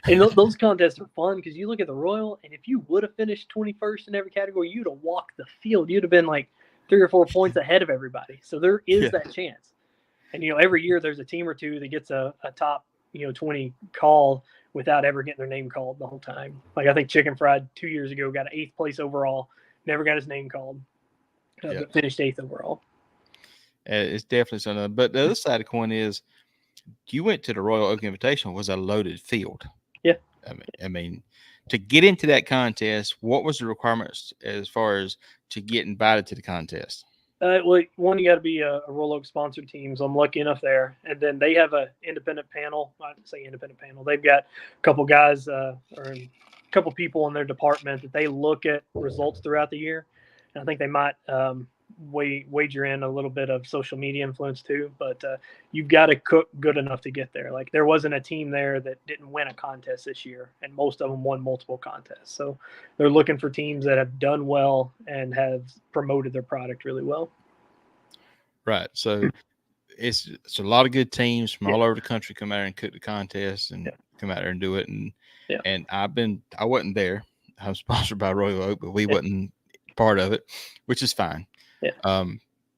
and those contests are fun because you look at the Royal, and if you would have finished 21st in every category, you'd have walked the field. You'd have been like 3 or 4 points ahead of everybody. So there is that chance. And every year there's a team or two that gets a top 20 call without ever getting their name called the whole time. Like I think Chicken Fried 2 years ago got an 8th place overall, never got his name called, but finished 8th overall. It's definitely something. But the other side of the coin is you went to the Royal Oak Invitational, was a loaded field. Yeah. I mean, to get into that contest, what was the requirements as far as to get invited to the contest? Well, one, you got to be a Royal Oak sponsored team. So I'm lucky enough there. And then they have an independent panel. I didn't say independent panel. They've got a couple guys or a couple people in their department that they look at results throughout the year. And I think they might wager in a little bit of social media influence too, but you've got to cook good enough to get there. Like there wasn't a team there that didn't win a contest this year, and most of them won multiple contests. So they're looking for teams that have done well and have promoted their product really well. Right. So it's a lot of good teams from all over the country come out and cook the contest and come out there and do it. And I wasn't there. I'm sponsored by Royal Oak, but we wasn't part of it, which is fine. Yeah.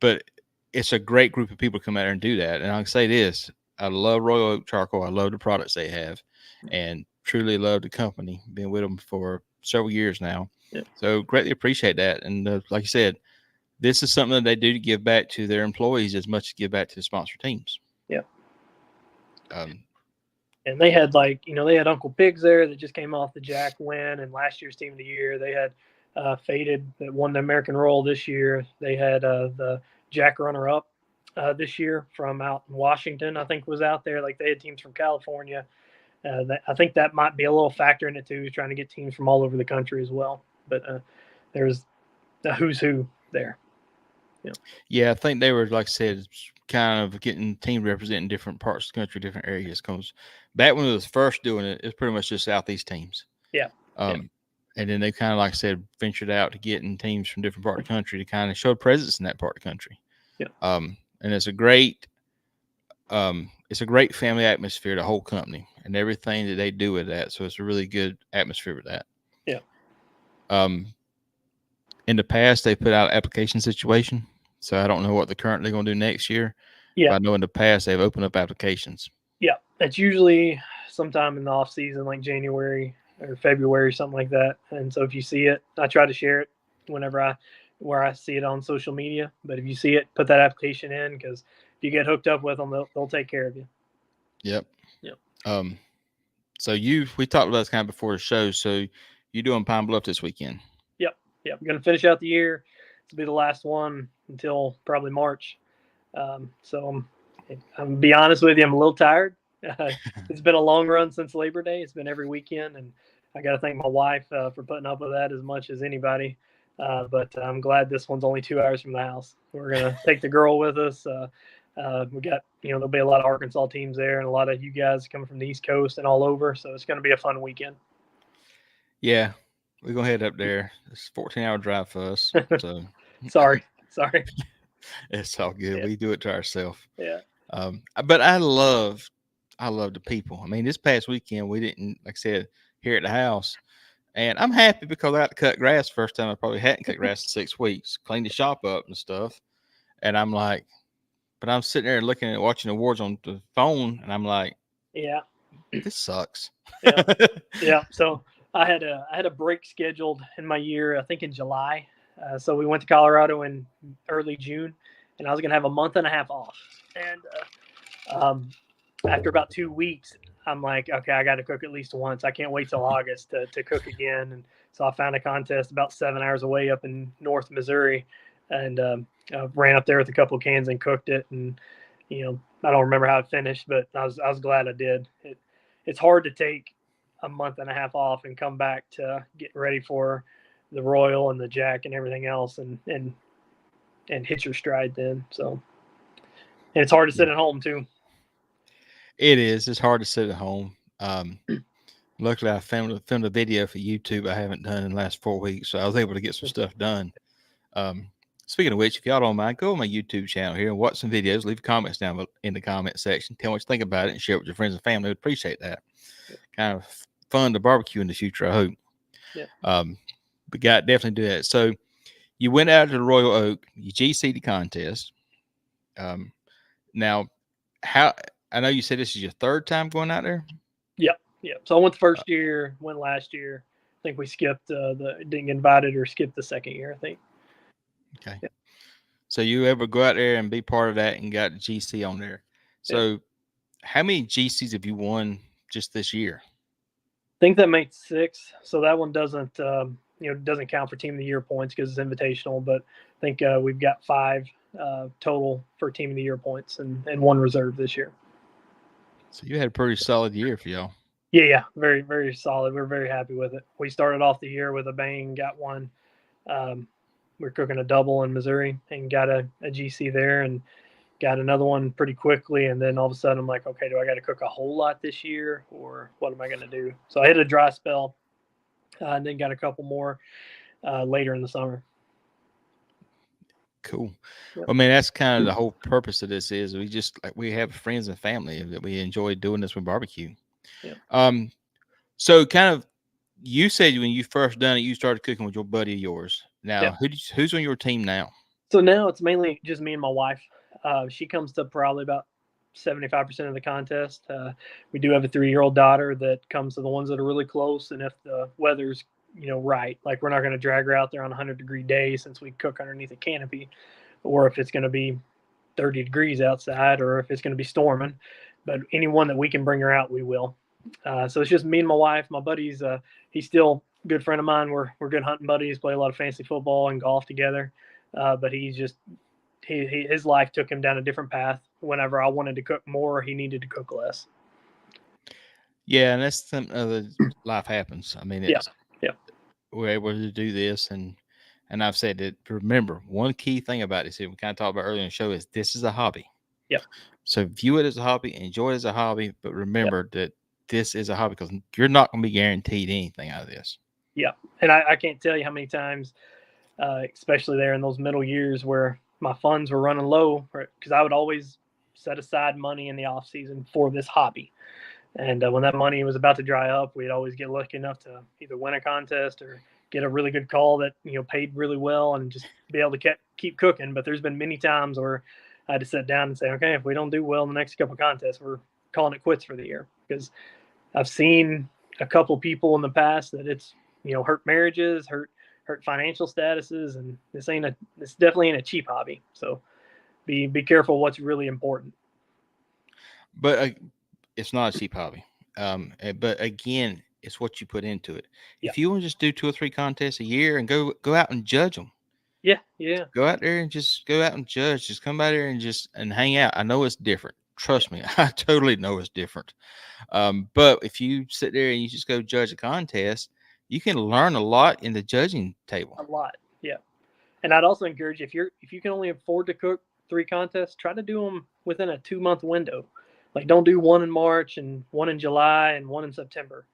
But it's a great group of people come out there and do that. And I'll say this, I love Royal Oak Charcoal. I love the products they have and truly love the company. Been with them for several years now. Yeah. So greatly appreciate that. And like you said, this is something that they do to give back to their employees as much as give back to the sponsor teams. Yeah. And they had they had Uncle Pigs there that just came off the Jack win and last year's team of the year. They had Faded that won the American Royal this year. They had the Jack runner-up this year from out in Washington. I think was out there. Like they had teams from California. I think that might be a little factor in it too, trying to get teams from all over the country as well. But there's a who's who there. Yeah, I think they were, like I said, kind of getting teams representing different parts of the country, different areas. Because back when it was first doing it, it's pretty much just Southeast teams. Yeah. And then they kind of, like I said, ventured out to getting teams from different parts of the country to kind of show presence in that part of the country. Yeah. And it's a great family atmosphere, the whole company and everything that they do with that. So it's a really good atmosphere with that. Yeah. In the past, they put out an application situation. So I don't know what they're currently going to do next year. Yeah. But I know in the past they've opened up applications. Yeah. It's usually sometime in the off season, like January or February, something like that. And so if you see it, I try to share it whenever where I see it on social media. But if you see it, put that application in, because if you get hooked up with them, they'll take care of you. Yep. So we talked about this kind of before the show. So you doing Pine Bluff this weekend? Yep. I'm going to finish out the year. This will be the last one until probably March. So I'm gonna be honest with you, I'm a little tired. It's been a long run since Labor Day. It's been every weekend, and I got to thank my wife for putting up with that as much as anybody. But I'm glad this one's only 2 hours from the house. We're going to take the girl with us. We got, there'll be a lot of Arkansas teams there and a lot of you guys coming from the East Coast and all over. So it's going to be a fun weekend. Yeah, we're going to head up there. It's a 14-hour drive for us. So Sorry. It's all good. Yeah. We do it to ourselves. Yeah. But I love the people. I mean, this past weekend, we didn't, like I said, here at the house. And I'm happy because I got to cut grass first time I probably hadn't cut grass in 6 weeks, cleaned the shop up and stuff. And I'm like, but I'm sitting there looking at watching awards on the phone, and I'm like, yeah, this sucks. Yeah. So I had a break scheduled in my year, I think in July. So we went to Colorado in early June, and I was going to have a month and a half off. And after about 2 weeks, I'm like, okay, I got to cook at least once. I can't wait till August to cook again. And so I found a contest about 7 hours away up in North Missouri, and ran up there with a couple of cans and cooked it. And I don't remember how it finished, but I was glad I did. It's hard to take a month and a half off and come back to get ready for the Royal and the Jack and everything else, and hit your stride then. So, and it's hard to sit at home too. It is. It's hard to sit at home. Luckily, I filmed a video for YouTube I haven't done in the last 4 weeks, so I was able to get some stuff done. Speaking of which, if y'all don't mind, go on my YouTube channel here and watch some videos. Leave comments down in the comment section. Tell me what you think about it and share it with your friends and family. Would appreciate that. Kind of fun to barbecue in the future, I hope. Yeah. But got definitely do that. So you went out to the Royal Oak, you GC'd the contest. Now, I know you said this is your third time going out there. Yeah. So I went the first year, went last year. I think we skipped didn't get invited or skipped the second year, I think. Okay. Yeah. So you ever go out there and be part of that and got the GC on there? So how many GCs have you won just this year? I think that made 6. So that one doesn't doesn't count for Team of the Year points because it's invitational. But I think we've got 5 total for Team of the Year points and 1 reserve this year. So you had a pretty solid year for y'all. Yeah, very, very solid. We're very happy with it. We started off the year with a bang, got one. We're cooking a double in Missouri and got a GC there, and got another one pretty quickly. And then all of a sudden I'm like, okay, do I got to cook a whole lot this year, or what am I going to do? So I hit a dry spell, and then got a couple more later in the summer. Cool. Yep. I mean, that's kind of the whole purpose of this is we have friends and family that we enjoy doing this with barbecue. Yeah. So kind of, you said when you first done it, you started cooking with your buddy of yours. Now, who's on your team now? So now it's mainly just me and my wife. She comes to probably about 75% of the contest. We do have a 3-year-old daughter that comes to the ones that are really close. And if the weather's, right, like we're not going to drag her out there on a 100-degree day since we cook underneath a canopy, or if it's going to be 30 degrees outside, or if it's going to be storming. But anyone that we can bring her out, we will. So it's just me and my wife. My buddy's he's still a good friend of mine. We're good hunting buddies, play a lot of fantasy football and golf together. But he's his life took him down a different path. Whenever I wanted to cook more, he needed to cook less. Yeah, and that's something other life happens. I mean, Yeah, it's yeah, we're able to do this, and I've said that. Remember, one key thing about this, we kind of talked about earlier in the show, is this is a hobby. yeah, So view it as a hobby, enjoy it as a hobby, but yeah, remember that this is a hobby because you're not going to be guaranteed anything out of this. yeah. And I can't tell you how many times, especially there in those middle years where my funds were running low, because I would always set aside money in the off season for this hobby. And when that money was about to dry up, we'd always get lucky enough to either win a contest or get a really good call that paid really well and just be able to keep cooking. But there's been many times where I had to sit down and say, okay, if we don't do well in the next couple of contests, we're calling it quits for the year. Because I've seen a couple people in the past that it's hurt marriages, hurt financial statuses, and this definitely ain't a cheap hobby. So be careful what's really important. But it's not a cheap hobby. But again, it's what you put into it. Yeah. If you want to just do 2 or 3 contests a year and go out and judge them, Yeah. go out there and just go out and judge. Just come out there and hang out. I know it's different. Trust me, I totally know it's different. But if you sit there and you just go judge a contest, you can learn a lot in the judging table. A lot. Yeah. And I'd also encourage if you can only afford to cook 3 contests, try to do them within a 2-month window. Like don't do one in March and one in July and one in September.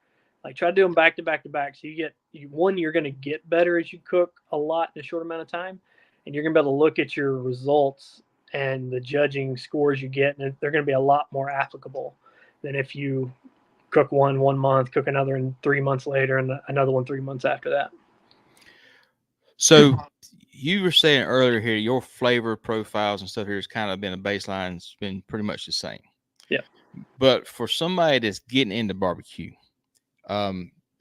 Like try to do them back to back to back. So you're going to get better as you cook a lot in a short amount of time, and you're going to be able to look at your results and the judging scores you get, and they're going to be a lot more applicable than if you cook one month, cook another in 3 months later, and another one 3 months after that. So you were saying earlier here, your flavor profiles and stuff here has kind of been a baseline. It's been pretty much the same. Yeah. But for somebody that's getting into barbecue,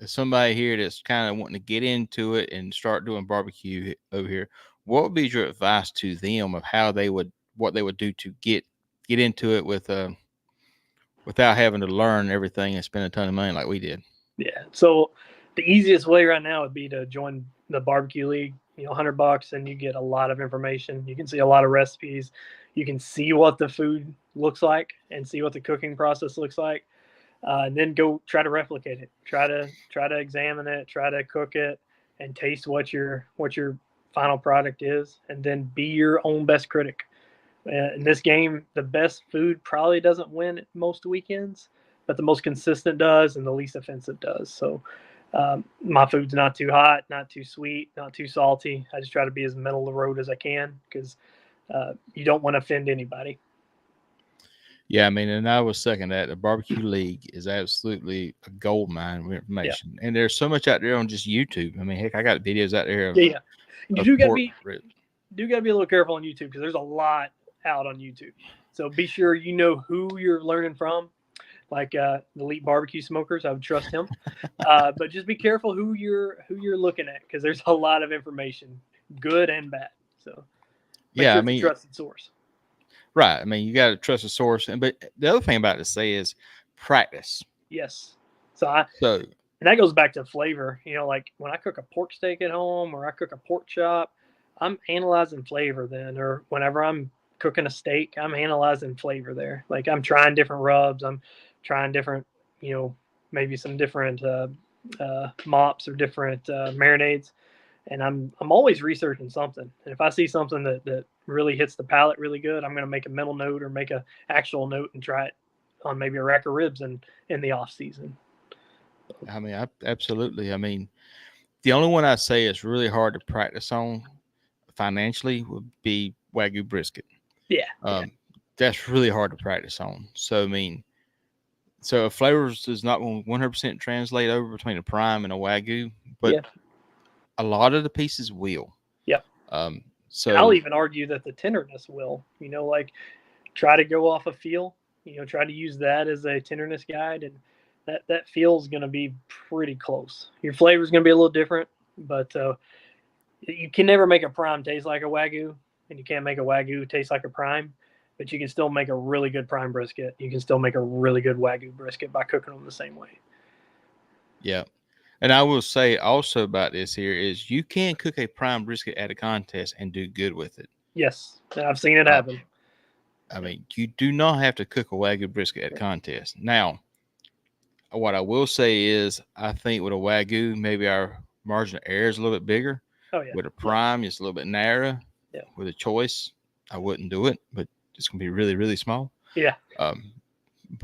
somebody here that's kind of wanting to get into it and start doing barbecue over here, what would be your advice to them of what they would do to get into it without having to learn everything and spend a ton of money like we did? Yeah. So the easiest way right now would be to join the barbecue league, $100, and you get a lot of information. You can see a lot of recipes. You can see what the food looks like and see what the cooking process looks like. And then go try to replicate it. Try to examine it, try to cook it and taste what your final product is, and then be your own best critic. In this game, the best food probably doesn't win most weekends, but the most consistent does, and the least offensive does. So my food's not too hot, not too sweet, not too salty. I just try to be as middle of the road as I can because you don't want to offend anybody. Yeah, I mean, and I was second that. The barbecue league is absolutely a gold mine of information, and there's so much out there on just YouTube. I mean, heck, I got videos out there. You do got to be a little careful on YouTube because there's a lot out on YouTube. So be sure you know who you're learning from, like EliteBBQSmokers. I would trust him, but just be careful who you're looking at because there's a lot of information, good and bad. So yeah, sure it's a trusted source. Right. I mean, you got to trust the source. But the other thing about it to say is practice. Yes. And that goes back to flavor. Like when I cook a pork steak at home or I cook a pork chop, I'm analyzing flavor then. Or whenever I'm cooking a steak, I'm analyzing flavor there. Like I'm trying different rubs. I'm trying different, maybe some different mops or different marinades. And I'm always researching something. And if I see something that really hits the palate really good, I'm going to make a mental note or make an actual note and try it on maybe a rack of ribs in the off season. I mean, absolutely. I mean, the only one I say is really hard to practice on financially would be Wagyu brisket. Yeah. That's really hard to practice on. So, I mean, if flavors does not 100% translate over between a prime and a Wagyu, but a lot of the pieces will. Yeah. So I'll even argue that the tenderness will, like try to go off a feel, try to use that as a tenderness guide. And that feel is going to be pretty close. Your flavor is going to be a little different, but you can never make a prime taste like a Wagyu, and you can't make a Wagyu taste like a prime, but you can still make a really good prime brisket. You can still make a really good Wagyu brisket by cooking them the same way. Yeah. And I will say also about this here is you can cook a prime brisket at a contest and do good with it. Yes, I've seen it Uh, happen. I mean, you do not have to cook a Wagyu brisket at contest. Now, what I will say is, I think with a Wagyu, maybe our margin of error is a little bit bigger. Oh yeah. With a prime, it's a little bit narrow. Yeah. With a choice, I wouldn't do it, but it's going to be really, really small. Yeah. But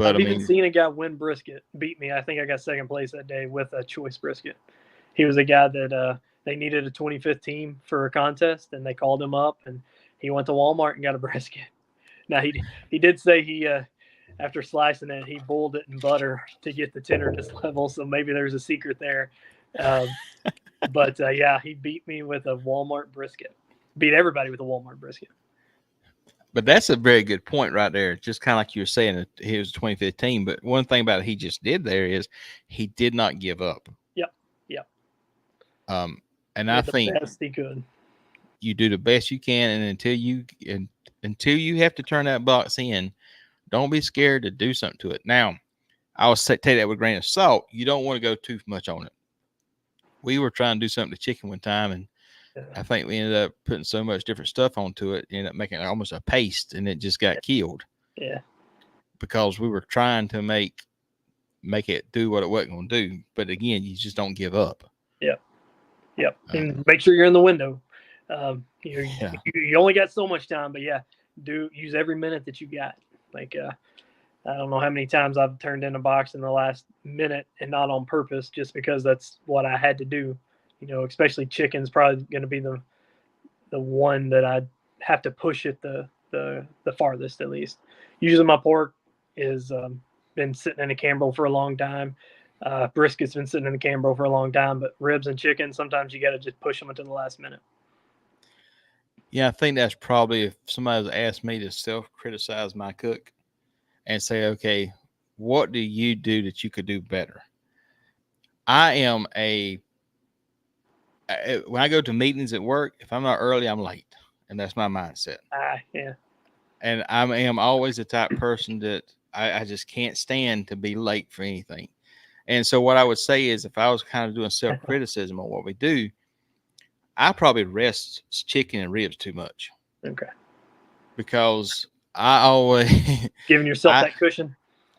I've I even mean, seen a guy win brisket, beat me. I think I got second place that day with a choice brisket. He was a guy that they needed a 25th team for a contest, and they called him up, and he went to Walmart and got a brisket. Now he did say he after slicing it, he boiled it in butter to get the tenderness level. So maybe there's a secret there. But yeah, he beat me with a Walmart brisket. Beat everybody with a Walmart brisket. but that's a very good point right there. Just kind of like you were saying, he was 2015. But one thing about it he just did there is he did not give up. Yep. Yep. And I think the best he could. You do the best you can, and until you have to turn that box in, don't be scared to do something to it. Now, I will take that with a grain of salt. You don't want to go too much on it. We were trying to do something to chicken one time, and I think we ended up putting so much different stuff onto it, ended up making it almost a paste, and it just got killed. Yeah. Because we were trying to make it do what it wasn't going to do. But again, you just don't give up. Yep. Yep. And make sure you're in the window. You only got so much time, but yeah, use every minute that you got. Like I don't know how many times I've turned in a box in the last minute, and not on purpose, just because that's what I had to do. Especially chicken's probably going to be the one that I have to push it the farthest, at least. Usually my pork is been sitting in a Campbell for a long time. Brisket's been sitting in the Campbell for a long time, but ribs and chicken, sometimes you got to just push them until the last minute. Yeah, I think that's probably, if somebody's asked me to self-criticize my cook and say, okay, what do you do that you could do better? I am when I go to meetings at work, if I'm not early, I'm late. And that's my mindset. Yeah. And I am always the type of person that I just can't stand to be late for anything. And so what I would say is, if I was kind of doing self-criticism on what we do, I probably rest chicken and ribs too much. Okay. Because I always giving yourself that cushion.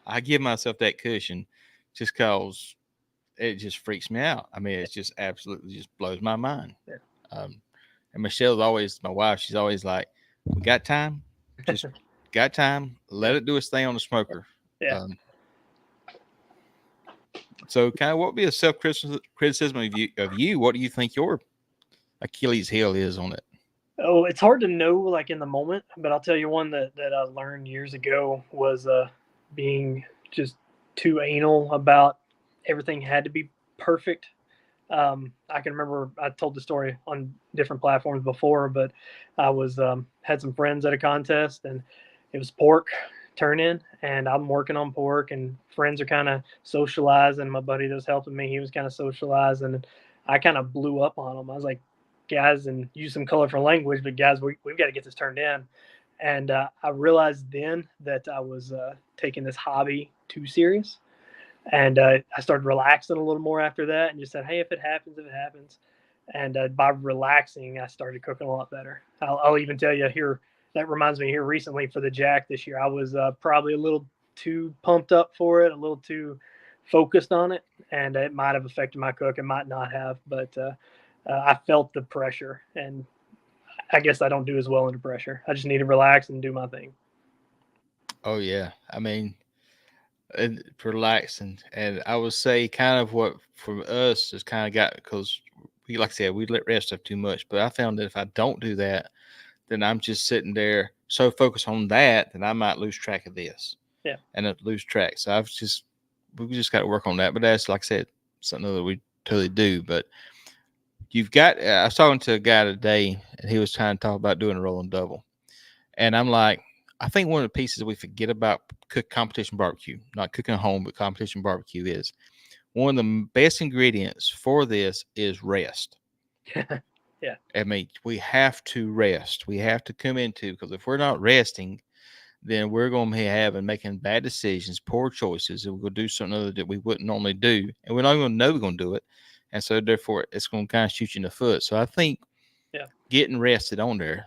I give myself that cushion just because it just freaks me out. I mean, it's just absolutely just blows my mind. Yeah. And Michelle's always, my wife, she's always like, we got time, just got time. Let it do its thing on the smoker. Yeah. So kind of what would be a self-criticism of you? What do you think your Achilles heel is on it? Oh, it's hard to know like in the moment, but I'll tell you one that I learned years ago was being just too anal about everything had to be perfect. I can remember I told the story on different platforms before, but I was had some friends at a contest, and it was pork turn in, and I'm working on pork, and friends are kind of socializing. My buddy that was helping me, he was kind of socializing, and I kind of blew up on him. I was like, guys, and use some colorful language, but guys, we've got to get this turned in. And I realized then that I was taking this hobby too serious. And I started relaxing a little more after that, and just said, hey, if it happens, if it happens. And by relaxing, I started cooking a lot better. I'll even tell you here, that reminds me here recently for the Jack this year, I was probably a little too pumped up for it, a little too focused on it, and it might have affected my cook. It might not have, but I felt the pressure, and I guess I don't do as well under pressure. I just need to relax and do my thing. Oh yeah, I mean, relax, and I would say kind of what for us is kind of got, because we, like I said, we let rest up too much. But I found that if I don't do that, then I'm just sitting there so focused on that I might lose track of this. Yeah, and lose track. So we just got to work on that. But that's, like I said, something that we totally do. But you've got, I was talking to a guy today, and he was trying to talk about doing a rolling double. And I'm like, I think one of the pieces we forget about competition barbecue, not cooking at home, but competition barbecue, is one of the best ingredients for this is rest. Yeah. I mean, we have to rest. We have to come into, because if we're not resting, then we're going to be having making bad decisions, poor choices, and we're going to do something other that we wouldn't normally do, and we're not going to know we're going to do it, and so therefore it's going to kind of shoot you in the foot. So I think getting rested on there,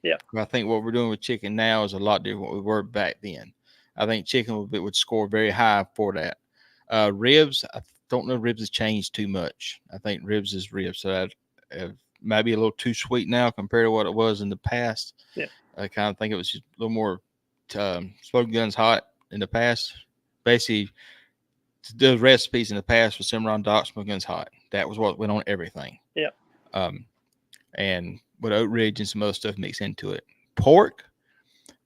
Yeah. I think what we're doing with chicken now is a lot different what we were back then. I think chicken would score very high for that. Ribs, I don't know. Ribs has changed too much. I think ribs is ribs. So that maybe a little too sweet now compared to what it was in the past. Yeah. I kind of think it was just a little more smoking guns hot in the past. Basically, the recipes in the past for Cimarron Dock smoking guns hot. That was what went on everything. Yeah. And with oat ridge and some other stuff mixed into it. Pork,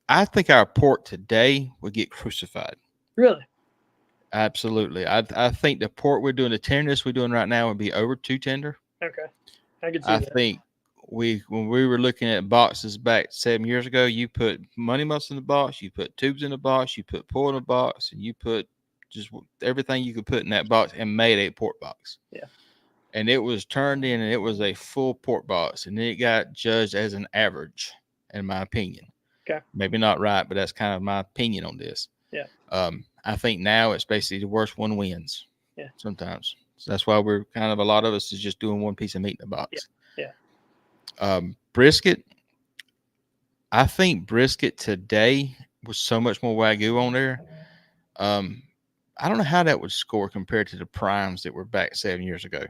I think our pork today would get crucified. Really? Absolutely. I think the pork we're doing, the tenderness we're doing right now would be over too tender. Okay. I could see I that. think when we were looking at boxes back 7 years ago, you put money muscle in the box, you put tubes in the box, you put pork in the box, and you put just everything you could put in that box and made a pork box. Yeah. And it was turned in and it was a full pork box, and it got judged as an average, in my opinion. Okay. Maybe not right, but that's kind of my opinion on this. Yeah. I think now it's basically the worst one wins. Yeah. Sometimes. So that's why we're kind of, a lot of us is just doing one piece of meat in the box. Yeah. Brisket. I think brisket today was so much more Wagyu on there. I don't know how that would score compared to the primes that were back 7 years ago.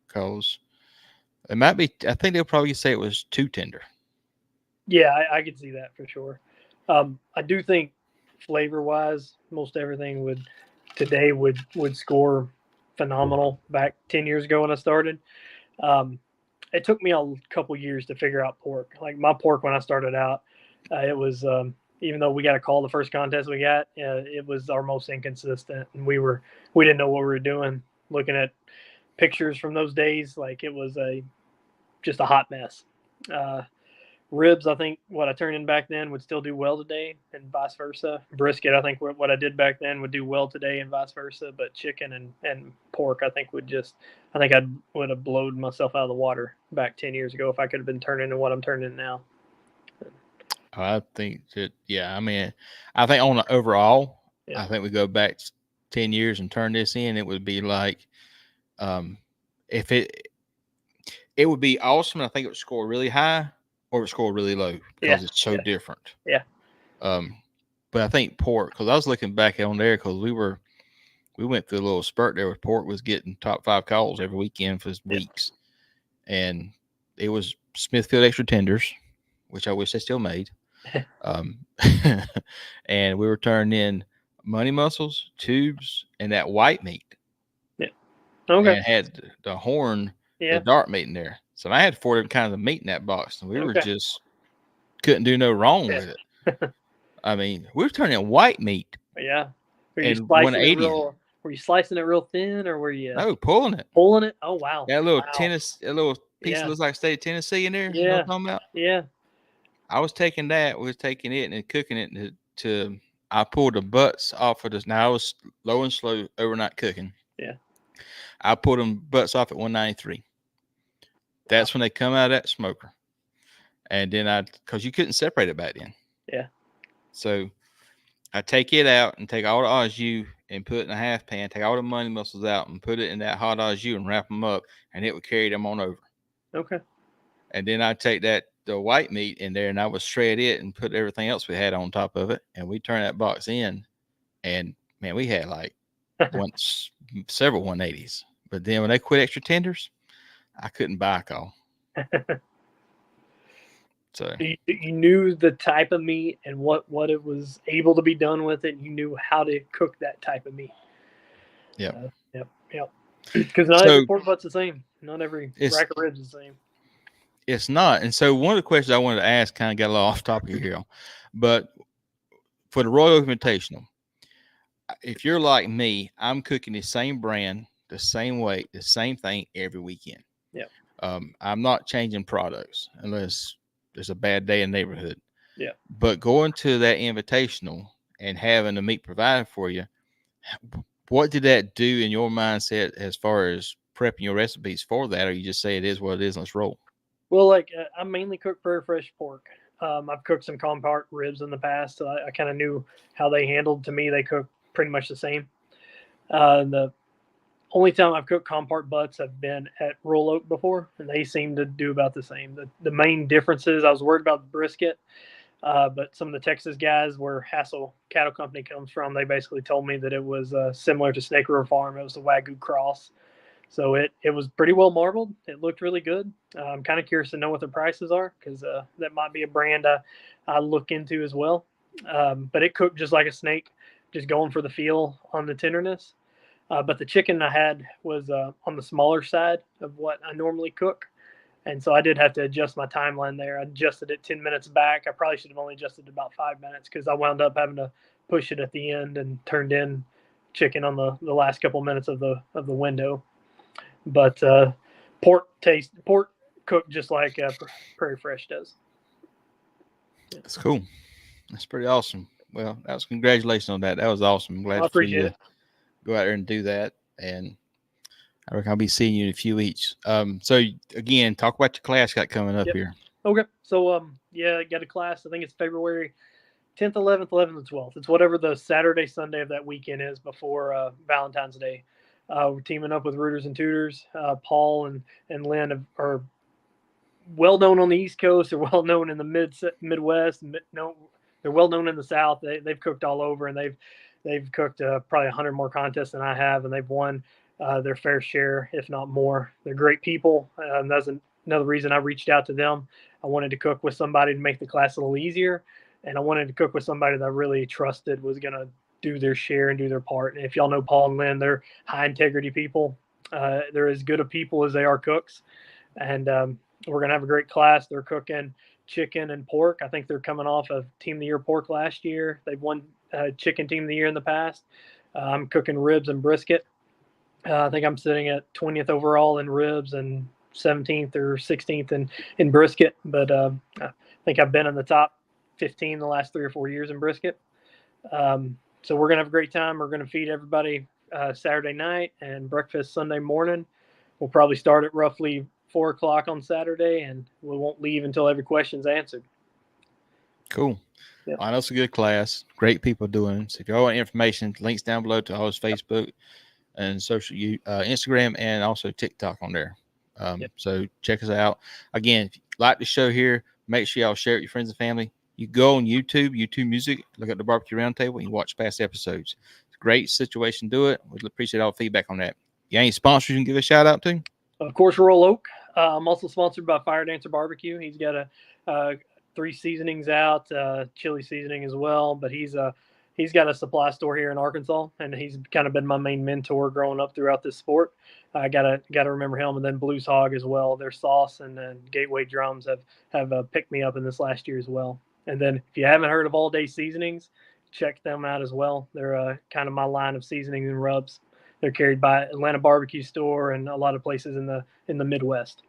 Because it might be, I think they'll probably say it was too tender. Yeah, I could see that for sure. I do think flavor-wise, most everything would score phenomenal back 10 years ago when I started. It took me a couple years to figure out pork. Like my pork when I started out, it was even though we got a call the first contest we got, it was our most inconsistent, and we didn't know what we were doing. Looking at pictures from those days, like it was just a hot mess. Ribs, I think what I turned in back then would still do well today, and vice versa. Brisket, I think what I did back then would do well today, and vice versa. But chicken and pork, I think would have blown myself out of the water back 10 years ago if I could have been turning into what I'm turning in now. I think that, yeah. I mean, I think on the overall, Yeah. I think we go back 10 years and turn this in, it would be like, if it would be awesome. I think it would score really high, or it would score really low because it's so different. Yeah. But I think pork, because I was looking back on there, because we went through a little spurt there with pork was getting top 5 calls every weekend for weeks. And it was Smithfield extra tenders, which I wish they still made. And we were turning in money muscles, tubes, and that white meat. Yeah. Okay. And it had the horn, the dark meat in there. So I had 4 different kinds of meat in that box, and we were just couldn't do no wrong with it. I mean, we were turning in white meat. Yeah. Were you slicing it real thin, or were you? No, pulling it. Pulling it. Oh wow. That little a little piece that looks like state of Tennessee in there. Yeah. You know what I'm talking about? Yeah. I was taking that. We was taking it and cooking it to. I pulled the butts off of this. Now I was low and slow overnight cooking. Yeah. I pulled them butts off at 193. That's when they come out of that smoker. And then because you couldn't separate it back then. Yeah. So I take it out and take all the au jus and put it in a half pan, take all the money muscles out and put it in that hot au jus and wrap them up, and it would carry them on over. Okay. And then I take the white meat in there and I would shred it and put everything else we had on top of it. And we turn that box in, and man, we had like several 180s. But then when they quit extra tenders, I couldn't buy a call. So you knew the type of meat and what it was able to be done with it. You knew how to cook that type of meat. Yep. Yep. Because not every pork butt's the same. Not every rack of ribs is the same. It's not. And so one of the questions I wanted to ask kind of got a little off topic here, but for the Royal Invitational, if you're like me, I'm cooking the same brand, the same weight, the same thing every weekend. Yeah. I'm not changing products unless there's a bad day in the neighborhood. Yeah. But going to that Invitational and having the meat provided for you, what did that do in your mindset as far as prepping your recipes for that? Or you just say it is what it is, let's roll? Well, like I mainly cook prairie fresh pork. I've cooked some compact ribs in the past, so I kind of knew how they handled. To me, they cook pretty much the same. On Only time I've cooked compart butts have been at Royal Oak before, and they seem to do about the same. The main differences, I was worried about the brisket, but some of the Texas guys where Hassel Cattle Company comes from, they basically told me that it was similar to Snake River Farm. It was the Wagyu cross. So it was pretty well marbled. It looked really good. I'm kind of curious to know what the prices are because that might be a brand I look into as well. But it cooked just like a snake, just going for the feel on the tenderness. But the chicken I had was on the smaller side of what I normally cook. And so I did have to adjust my timeline there. I adjusted it 10 minutes back. I probably should have only adjusted it about 5 minutes because I wound up having to push it at the end and turned in chicken on the last couple minutes of the window. But pork cooked just like Prairie Fresh does. That's cool. That's pretty awesome. Well, that was congratulations on that. That was awesome. I'm glad I appreciate for you it. to go out there and do that. And I reckon I'll be seeing you in a few weeks. So again, talk about your class got coming up here. Okay. So yeah, I got a class. I think it's February 10th, 11th, 11th, and 12th. It's whatever the Saturday, Sunday of that weekend is before Valentine's Day. We're teaming up with Rooters and Tutors. Paul and Lynn are well known on the East Coast. They're well known in the Midwest. No, they're well known in the South. They've cooked all over, and they've cooked probably 100 more contests than I have, and they've won their fair share, if not more. They're great people. That's another reason I reached out to them. I wanted to cook with somebody to make the class a little easier, and I wanted to cook with somebody that I really trusted was going to do their share and do their part. And if y'all know Paul and Lynn, they're high integrity people. They're as good of people as they are cooks, and we're going to have a great class. They're cooking chicken and pork. I think they're coming off of Team of the Year pork last year. They've won chicken Team of the Year in the past. I'm cooking ribs and brisket. I think I'm sitting at 20th overall in ribs and 17th or 16th in brisket. But I think I've been in the top 15 the last 3 or 4 years in brisket. So we're going to have a great time. We're going to feed everybody Saturday night and breakfast Sunday morning. We'll probably start at roughly 4 o'clock on Saturday, and we won't leave until every question's answered. Cool. Yeah. I know it's a good class. Great people doing it. So if y'all want information, links down below to all his Facebook and social Instagram and also TikTok on there. So check us out. Again, if you like the show here, make sure y'all share it with your friends and family. You go on YouTube Music, look at the Barbecue Roundtable, and you watch past episodes. It's a great situation. Do it. We'd appreciate all the feedback on that. You got any sponsors you can give a shout out to? Of course, Royal Oak. I'm also sponsored by Fire Dancer Barbecue. He's got 3 seasonings out, chili seasoning as well. But he's got a supply store here in Arkansas, and he's kind of been my main mentor growing up throughout this sport. I gotta remember him, and then Blues Hog as well. Their sauce and Gateway Drums have picked me up in this last year as well. And then if you haven't heard of All Day Seasonings, check them out as well. They're kind of my line of seasonings and rubs. They're carried by Atlanta Barbecue Store and a lot of places in the Midwest.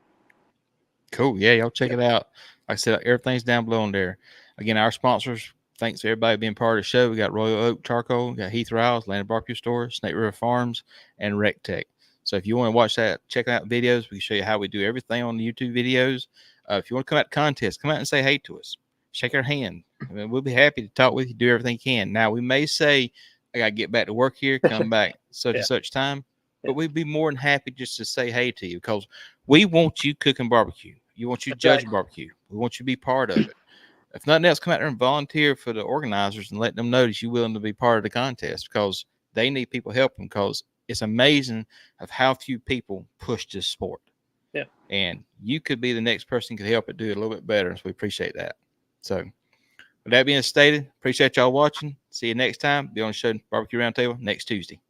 Cool. Yeah, y'all check it out. Like I said, everything's down below on there. Again, our sponsors, thanks to everybody being part of the show. We got Royal Oak Charcoal, we got Heath Riles, Atlanta Barbecue Store, Snake River Farms, and Rec Tech. So if you want to watch that, check out videos. We can show you how we do everything on the YouTube videos. If you want to come out to contest, come out and say hey to us. Shake our hand. I mean, we'll be happy to talk with you, do everything you can. Now, we may say, I got to get back to work here, come back such and such time. But we'd be more than happy just to say hey to you because we want you cooking barbecue. You want you judging barbecue. We want you to be part of it. If nothing else, come out there and volunteer for the organizers and let them know that you're willing to be part of the contest because they need people helping because it's amazing of how few people push this sport. Yeah. And you could be the next person who could help it do it a little bit better. So we appreciate that. So with that being stated, appreciate y'all watching. See you next time. Be on the show Barbecue Roundtable next Tuesday.